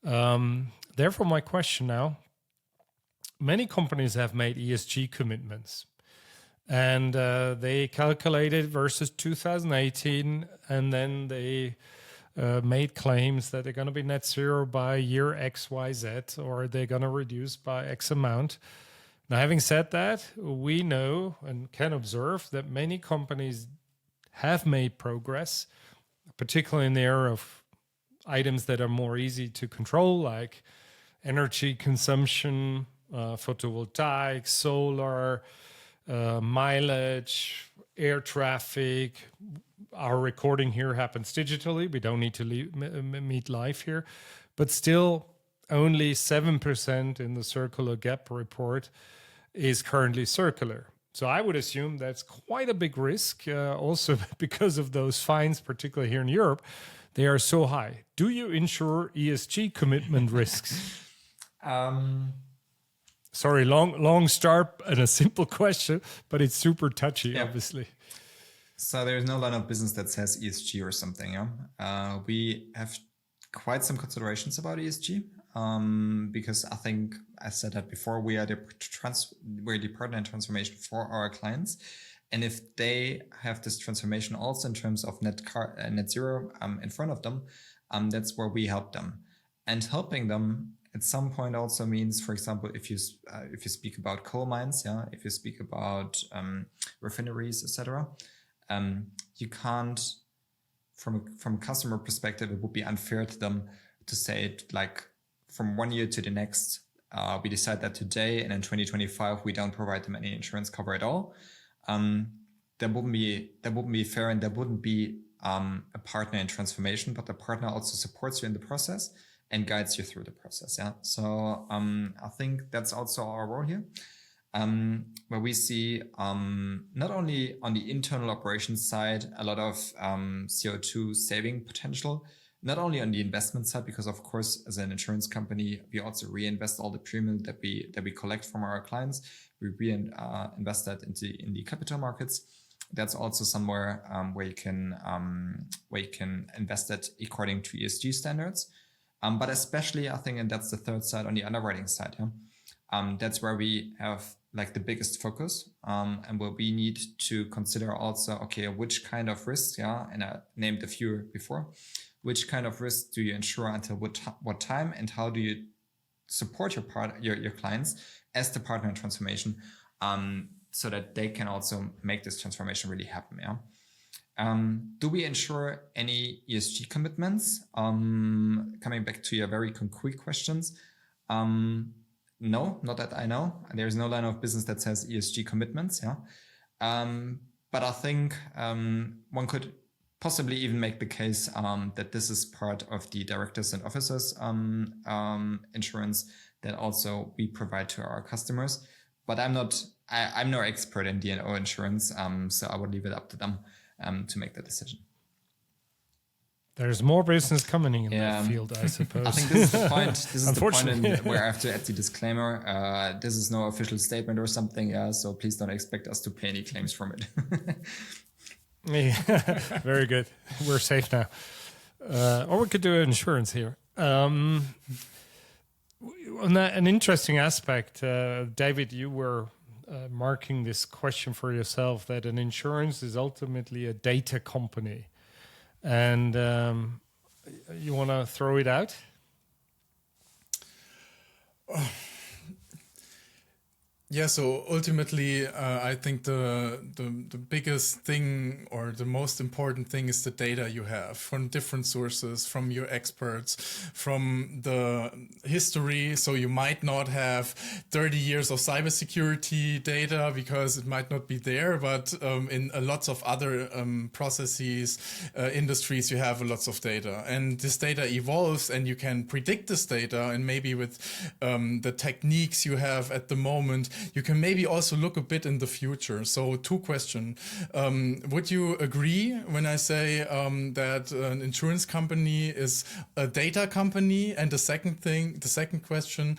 Therefore, my question now, many companies have made ESG commitments, and they calculated versus 2018, and then they made claims that they're going to be net zero by year X, Y, Z, or they're going to reduce by X amount. Now, having said that, we know and can observe that many companies have made progress, particularly in the area of items that are more easy to control, like energy consumption, photovoltaic, solar, mileage, air traffic. Our recording here happens digitally. We don't need to meet live here. But still, only 7% in the Circular Gap report is currently circular. So I would assume that's quite a big risk, also because of those fines, particularly here in Europe. They are so high. Do you insure ESG commitment risks? Sorry, long start and a simple question, but it's super touchy, obviously. So there's no line of business that says ESG or something. We have quite some considerations about ESG, because I think I said that before, we're the partner in transformation for our clients. And if they have this transformation also in terms of net zero in front of them, that's where we help them. And helping them at some point also means, for example, if you speak about coal mines, if you speak about refineries, etc., you can't, from a customer perspective, it would be unfair to them to say it like from 1 year to the next, we decide that today, and in 2025 we don't provide them any insurance cover at all. That wouldn't be fair, and there wouldn't be a partner in transformation, but the partner also supports you in the process and guides you through the process. So I think that's also our role here, where we see not only on the internal operations side a lot of CO2 saving potential, not only on the investment side, because of course, as an insurance company, we also reinvest all the premium that we collect from our clients. We reinvest that in the capital markets. That's also somewhere where you can invest it according to ESG standards. But especially, I think, and that's the third side, on the underwriting side. That's where we have like the biggest focus, and where we need to consider also, okay, which kind of risks, and I named a few before, which kind of risks do you insure until what time, and how do you support your clients as the partner in transformation, so that they can also make this transformation really happen. Do we insure any ESG commitments? Coming back to your very concrete questions, no, not that I know. There's no line of business that says ESG commitments. But I think one could possibly even make the case that this is part of the directors and officers insurance that also we provide to our customers. But I'm no expert in D&O insurance, so I would leave it up to them to make the decision. There's more business coming in that field, I suppose. I think this is the point. This is the point where I have to add the disclaimer. This is no official statement or something. So please don't expect us to pay any claims from it. Yeah, very good. We're safe now. Or we could do insurance here. On an interesting aspect, David, you were marking this question for yourself, that an insurance is ultimately a data company. And you want to throw it out? Yeah, so ultimately, I think the biggest thing, or the most important thing, is the data you have from different sources, from your experts, from the history. So you might not have 30 years of cybersecurity data because it might not be there, but in lots of other processes, industries, you have lots of data. And this data evolves, and you can predict this data, and maybe with the techniques you have at the moment, you can maybe also look a bit in the future. So 2 questions. Would you agree when I say that an insurance company is a data company? And the second question,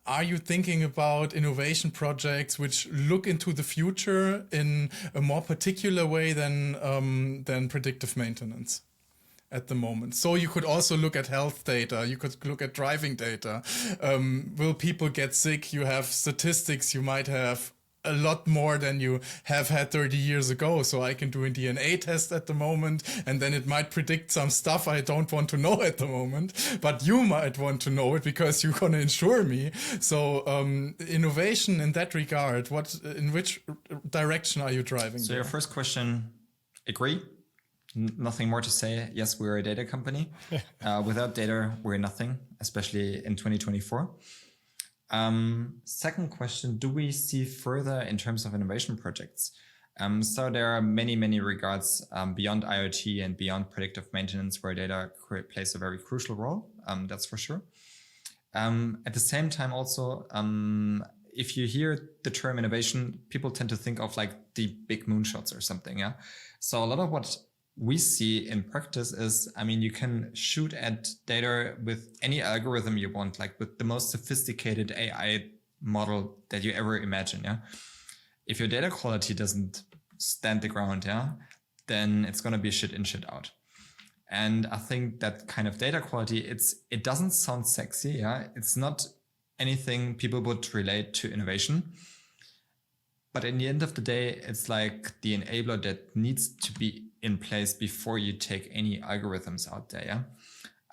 are you thinking about innovation projects which look into the future in a more particular way than predictive maintenance at the moment? So you could also look at health data. You could look at driving data. Will people get sick? You have statistics. You might have a lot more than you have had 30 years ago. So I can do a DNA test at the moment, and then it might predict some stuff I don't want to know at the moment, but you might want to know it because you're going to insure me. So innovation in that regard, in which direction are you driving? So your first question, agree. Nothing more to say. Yes, we're a data company. Without data, we're nothing, especially in 2024. Second question, do we see further in terms of innovation projects? So there are many, many regards beyond IoT and beyond predictive maintenance where data plays a very crucial role. That's for sure. At the same time, also, if you hear the term innovation, people tend to think of like the big moonshots or something. So a lot of what we see in practice is, you can shoot at data with any algorithm you want, like with the most sophisticated AI model that you ever imagine. If your data quality doesn't stand the ground, then it's going to be shit in, shit out. And I think that kind of data quality, it doesn't sound sexy. Yeah, it's not anything people would relate to innovation. But in the end of the day, it's like the enabler that needs to be in place before you take any algorithms out there. Yeah.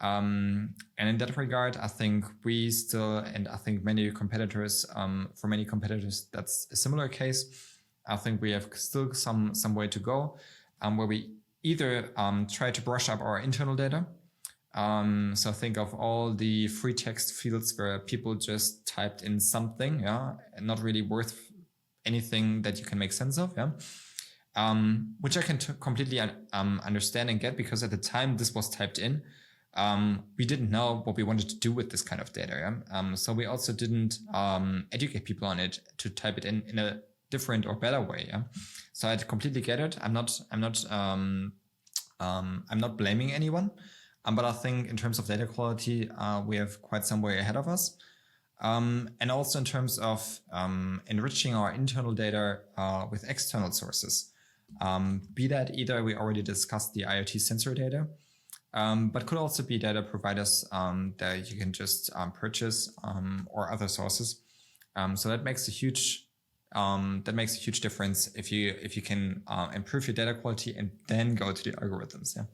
And in that regard, I think we still, and I think many competitors, for many competitors, that's a similar case. I think we have still some way to go, where we either try to brush up our internal data. So think of all the free text fields where people just typed in something, yeah, and not really worth anything that you can make sense of, yeah. Which I can completely understand and get, because at the time this was typed in, we didn't know what we wanted to do with this kind of data. Yeah? So we also didn't educate people on it to type it in a different or better way. Yeah? So I completely get it. I'm not blaming anyone, but I think in terms of data quality, we have quite some way ahead of us. And also in terms of enriching our internal data with external sources. Be that either we already discussed the IoT sensor data, but could also be data providers that you can just purchase or other sources. So that makes a huge difference if you can improve your data quality and then go to the algorithms. Yeah.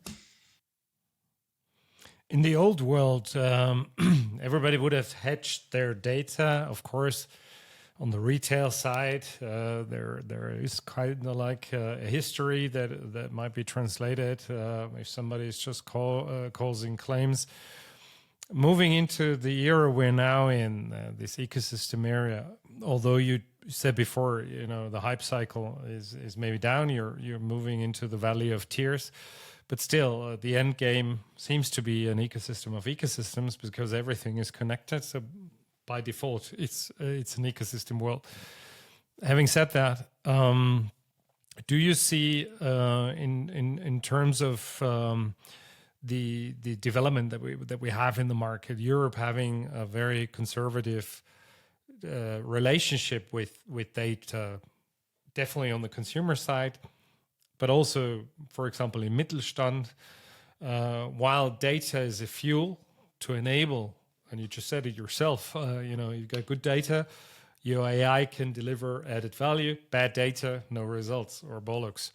In the old world, everybody would have hedged their data. Of course, on the retail side, there is kind of like a history that might be translated if somebody is just causing claims. Moving into the era we're now in, this ecosystem area, although you said before, the hype cycle is maybe down, you're moving into the valley of tears. But still, the end game seems to be an ecosystem of ecosystems, because everything is connected. So by default, it's an ecosystem world. Having said that, do you see in terms of the development that we have in the market, Europe having a very conservative relationship with data, definitely on the consumer side, but also, for example, in Mittelstand, while data is a fuel to enable, and you just said it yourself, you've got good data, your AI can deliver added value. Bad data, no results, or bollocks.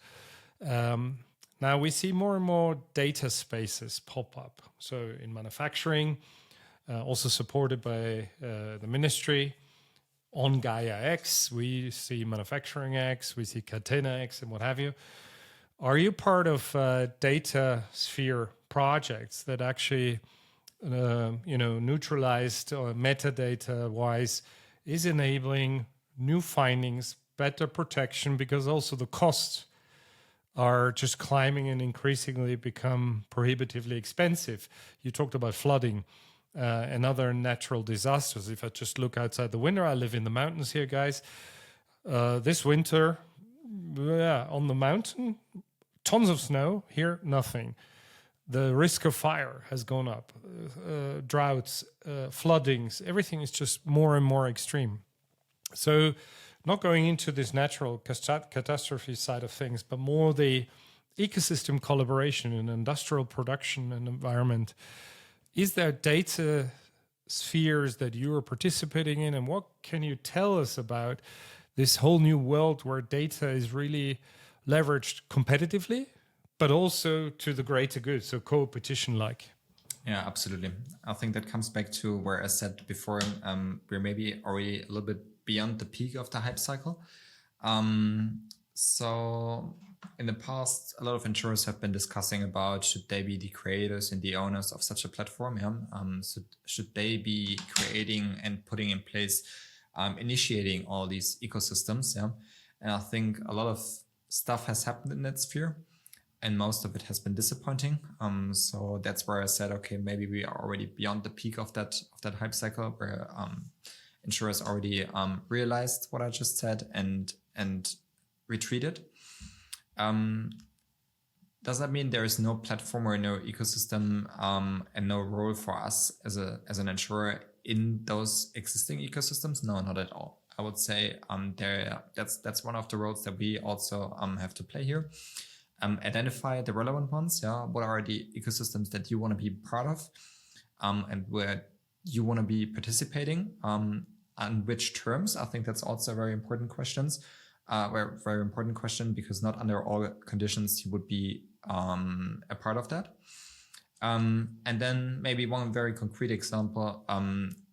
Now we see more and more data spaces pop up. So in manufacturing, also supported by the ministry, on Gaia X, we see Manufacturing X, we see Catena X, and what have you. Are you part of data sphere projects that actually, neutralized or metadata-wise, is enabling new findings, better protection, because also the costs are just climbing and increasingly become prohibitively expensive? You talked about flooding and other natural disasters. If I just look outside the window, I live in the mountains here, guys. This winter, on the mountain, tons of snow. Here, nothing. The risk of fire has gone up. Droughts, floodings, everything is just more and more extreme. So not going into this natural catastrophe side of things, but more the ecosystem collaboration in industrial production and environment. Is there data spheres that you are participating in? And what can you tell us about this whole new world where data is really leveraged competitively, but also to the greater good, so co-opetition-like? Yeah, absolutely. I think that comes back to where I said before, we're maybe already a little bit beyond the peak of the hype cycle. So in the past, a lot of insurers have been discussing about should they be the creators and the owners of such a platform. Yeah? So should they be creating and putting in place, initiating all these ecosystems? Yeah, and I think a lot of stuff has happened in that sphere, and most of it has been disappointing. So that's where I said, okay, maybe we are already beyond the peak of that hype cycle, where insurers already realized what I just said and retreated. Does that mean there is no platform or no ecosystem and no role for us as an insurer in those existing ecosystems? No, not at all. I would say that's one of the roles that we also have to play here. identify the relevant ones. Yeah, what are the ecosystems that you want to be part of, and where you want to be participating, on which terms. I think that's also a very important questions. Very important question, because not under all conditions you would be a part of that. And then maybe one very concrete example.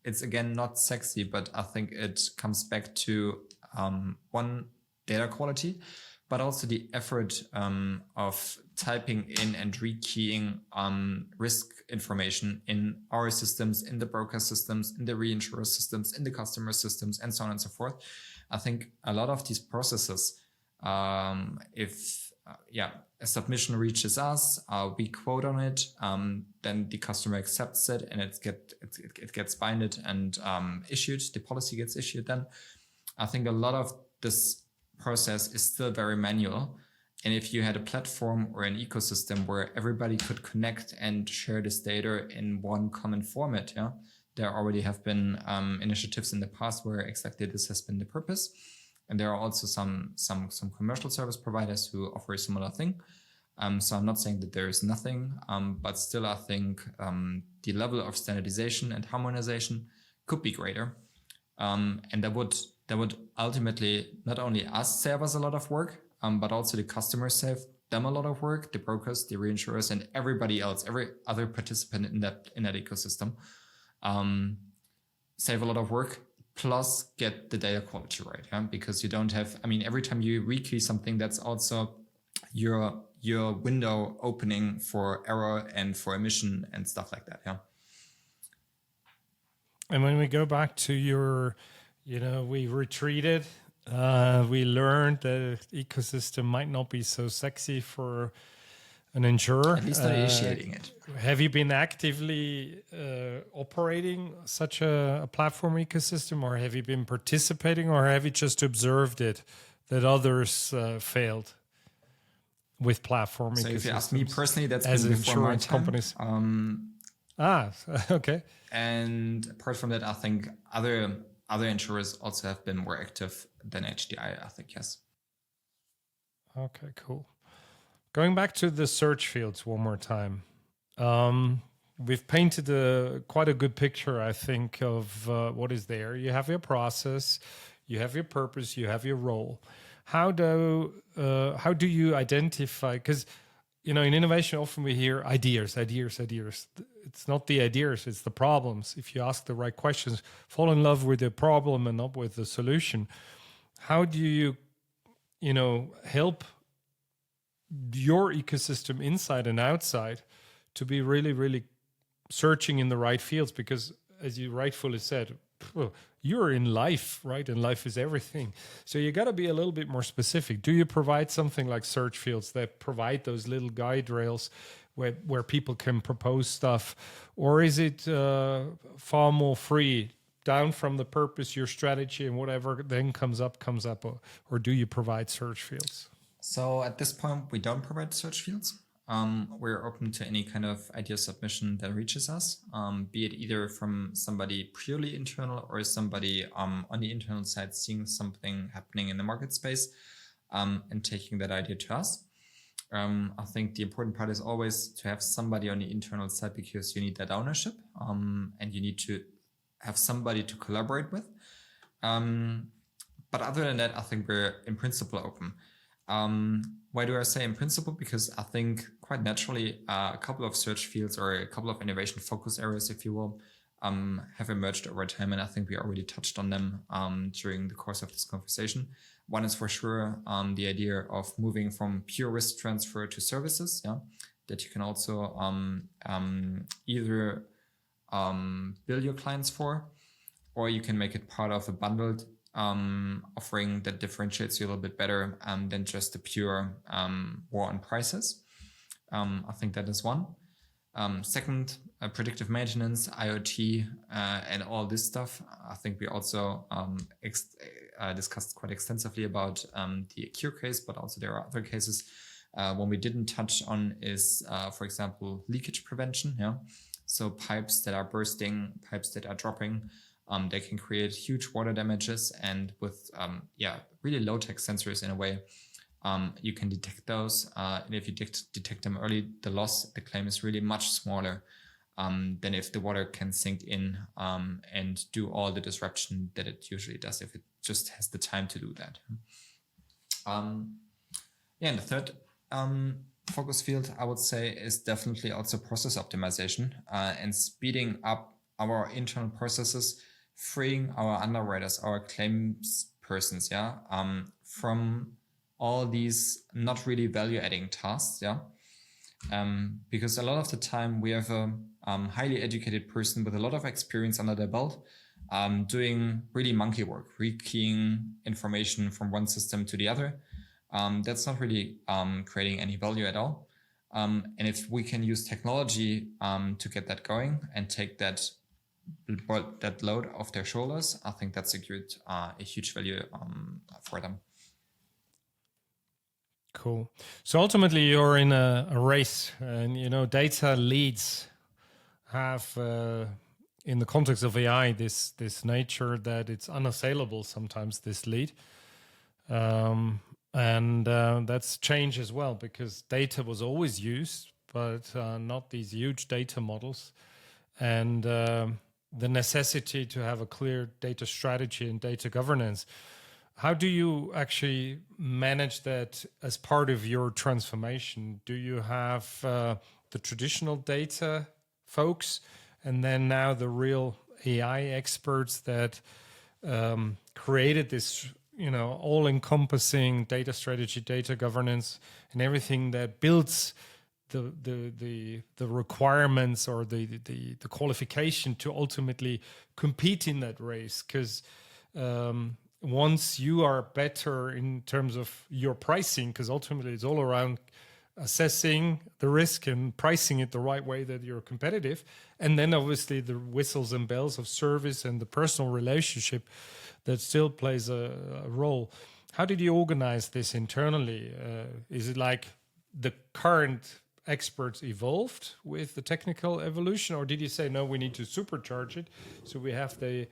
It's again not sexy, but I think it comes back to one, data quality, but also the effort of typing in and rekeying risk information in our systems, in the broker systems, in the reinsurer systems, in the customer systems, and so on and so forth. I think a lot of these processes, if a submission reaches us, we quote on it, then the customer accepts it, and it gets binded and issued. The policy gets issued. Then I think a lot of this process is still very manual. And if you had a platform or an ecosystem where everybody could connect and share this data in one common format, there already have been initiatives in the past where exactly this has been the purpose. And there are also some commercial service providers who offer a similar thing. So I'm not saying that there is nothing, but still I think the level of standardization and harmonization could be greater. And that would ultimately not only us save us a lot of work, but also the customers save them a lot of work, the brokers, the reinsurers, and everybody else, every other participant in that ecosystem, save a lot of work, plus get the data quality right. Because you don't have, every time you rekey something, that's also your window opening for error and for emission and stuff like that. And when we go back to your, we retreated, we learned that ecosystem might not be so sexy for an insurer. At least not initiating it. Have you been actively operating such a platform ecosystem, or have you been participating, or have you just observed it, that others failed with platform ecosystems? So if you ask me personally, that's as been before my insurance time. companies. Okay. And apart from that, I think other insurers also have been more active than HDI, I think, yes. Okay, cool. Going back to the search fields one more time. We've painted quite a good picture, I think, of what is there. You have your process, you have your purpose, you have your role. How do you identify? Because in innovation, often we hear ideas. It's not the ideas, it's the problems. If you ask the right questions, fall in love with the problem and not with the solution. How do you, help your ecosystem inside and outside to be really, really searching in the right fields? Because as you rightfully said, you're in life, right? And life is everything. So you got to be a little bit more specific. Do you provide something like search fields that provide those little guide rails where people can propose stuff? Or is it far more free, down from the purpose, your strategy, and whatever then comes up? Or do you provide search fields? So at this point, we don't provide search fields. We're open to any kind of idea submission that reaches us, be it either from somebody purely internal or somebody on the internal side seeing something happening in the market space and taking that idea to us. I think the important part is always to have somebody on the internal side, because you need that ownership and you need to have somebody to collaborate with. But other than that, I think we're in principle open. Why do I say in principle? Because I think quite naturally a couple of search fields or a couple of innovation focus areas, if you will, have emerged over time. And I think we already touched on them during the course of this conversation. One is for sure the idea of moving from pure risk transfer to services, that you can also either bill your clients for, or you can make it part of a bundled offering that differentiates you a little bit better than just the pure war on prices. I think that is one. Second, predictive maintenance, IoT, and all this stuff. I think we also discussed quite extensively about the Cure case, but also there are other cases. One we didn't touch on is, for example, leakage prevention. So pipes that are bursting, pipes that are dropping. They can create huge water damages, and with really low-tech sensors in a way, you can detect those. And if you detect them early, the claim is really much smaller than if the water can sink in and do all the disruption that it usually does if it just has the time to do that. And the third focus field, I would say, is definitely also process optimization and speeding up our internal processes, freeing our underwriters, our claims persons, from all these not really value-adding tasks, because a lot of the time we have a highly educated person with a lot of experience under their belt, doing really monkey work, rekeying information from one system to the other. That's not really creating any value at all. And if we can use technology to get that going and take that load off their shoulders, I think that's a huge value for them. Cool. So ultimately, you're in a race, and data leads have, in the context of AI, this nature that it's unassailable sometimes. This lead, and that's changed as well because data was always used, but not these huge data models, and the necessity to have a clear data strategy and data governance. How do you actually manage that as part of your transformation? Do you have the traditional data folks and then now the real AI experts that created this, all-encompassing data strategy, data governance, and everything that builds the requirements or the qualification to ultimately compete in that race? Because once you are better in terms of your pricing, because ultimately it's all around assessing the risk and pricing it the right way that you're competitive. And then obviously the whistles and bells of service and the personal relationship that still plays a role. How did you organize this internally? Is it like the current experts evolved with the technical evolution, or did you say, no, we need to supercharge it? So we have the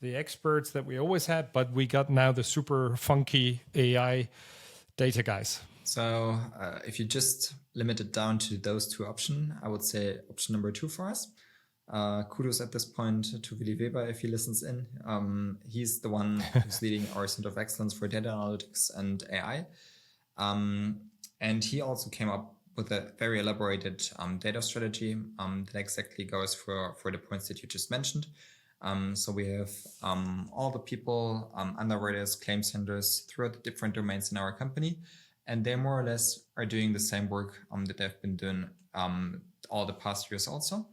experts that we always had, but we got now the super funky AI data guys. So if you just limit it down to those two options, I would say option number 2 for us. Kudos at this point to Willi Weber if he listens in. He's the one who's leading our Center of Excellence for Data Analytics and AI. And he also came up with a very elaborated data strategy that exactly goes for the points that you just mentioned. So we have all the people, underwriters, claims handlers throughout the different domains in our company, and they more or less are doing the same work that they've been doing all the past years also.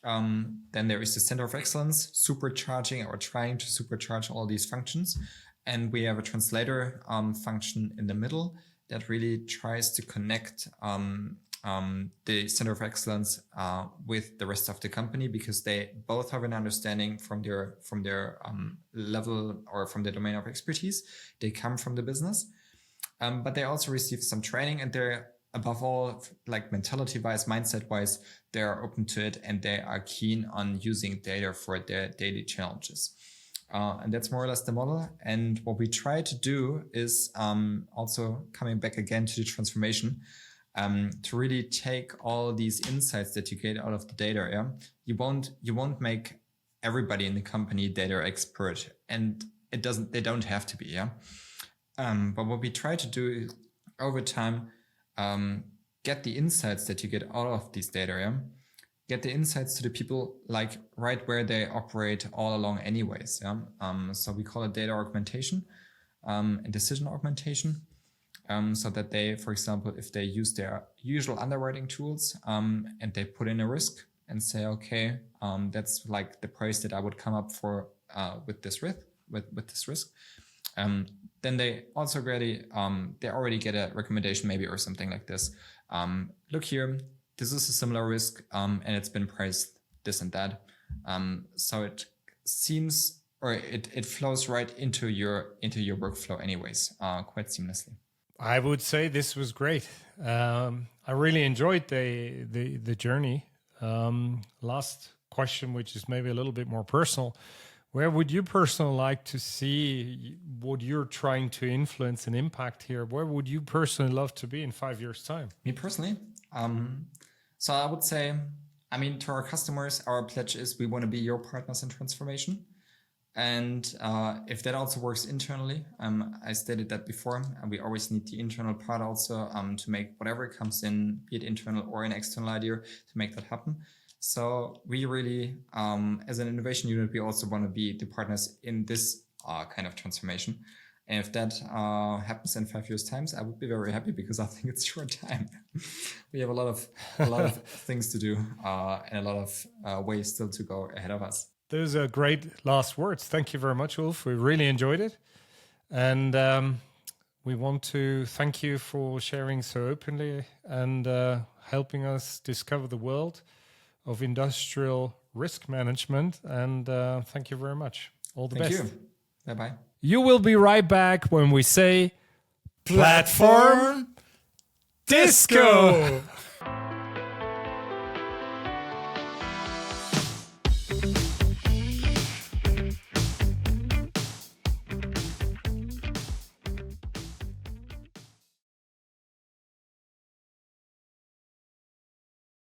Then there is the Center of Excellence supercharging or trying to supercharge all these functions. And we have a translator function in the middle that really tries to connect the Center of Excellence with the rest of the company, because they both have an understanding from their level or from their domain of expertise. They come from the business, but they also receive some training, and they're above all, like mentality-wise, mindset-wise, they are open to it and they are keen on using data for their daily challenges. And that's more or less the model. And what we try to do is also coming back again to the transformation, to really take all these insights that you get out of the data. Yeah, you won't make everybody in the company data expert, and they don't have to be. Yeah, but what we try to do is over time get the insights that you get out of these data. Yeah, get the insights to the people like right where they operate all along anyways. Yeah, so we call it data augmentation and decision augmentation. So that they, for example, if they use their usual underwriting tools and they put in a risk and say, okay, that's like the price that I would come up for with this risk, then they also they already get a recommendation maybe or something like this. Look here, this is a similar risk and it's been priced this and that. So it seems, or it flows right into your workflow anyways, quite seamlessly. I would say this was great. I really enjoyed the journey. Last question, which is maybe a little bit more personal. Where would you personally like to see what you're trying to influence and impact here? Where would you personally love to be in 5 years' time? Me personally, so I would say, to our customers, our pledge is we want to be your partners in transformation. And if that also works internally, I stated that before, we always need the internal part also to make whatever comes in, be it internal or an external idea, to make that happen. So we really, as an innovation unit, we also want to be the partners in this kind of transformation. And if that happens in 5 years' time, I would be very happy, because I think it's short time. We have a lot of things to do and a lot of ways still to go ahead of us. Those are great last words. Thank you very much, Ulf. We really enjoyed it. And we want to thank you for sharing so openly and helping us discover the world of industrial risk management. And thank you very much. All the best. Thank you. Bye-bye. You will be right back when we say Platform Disco.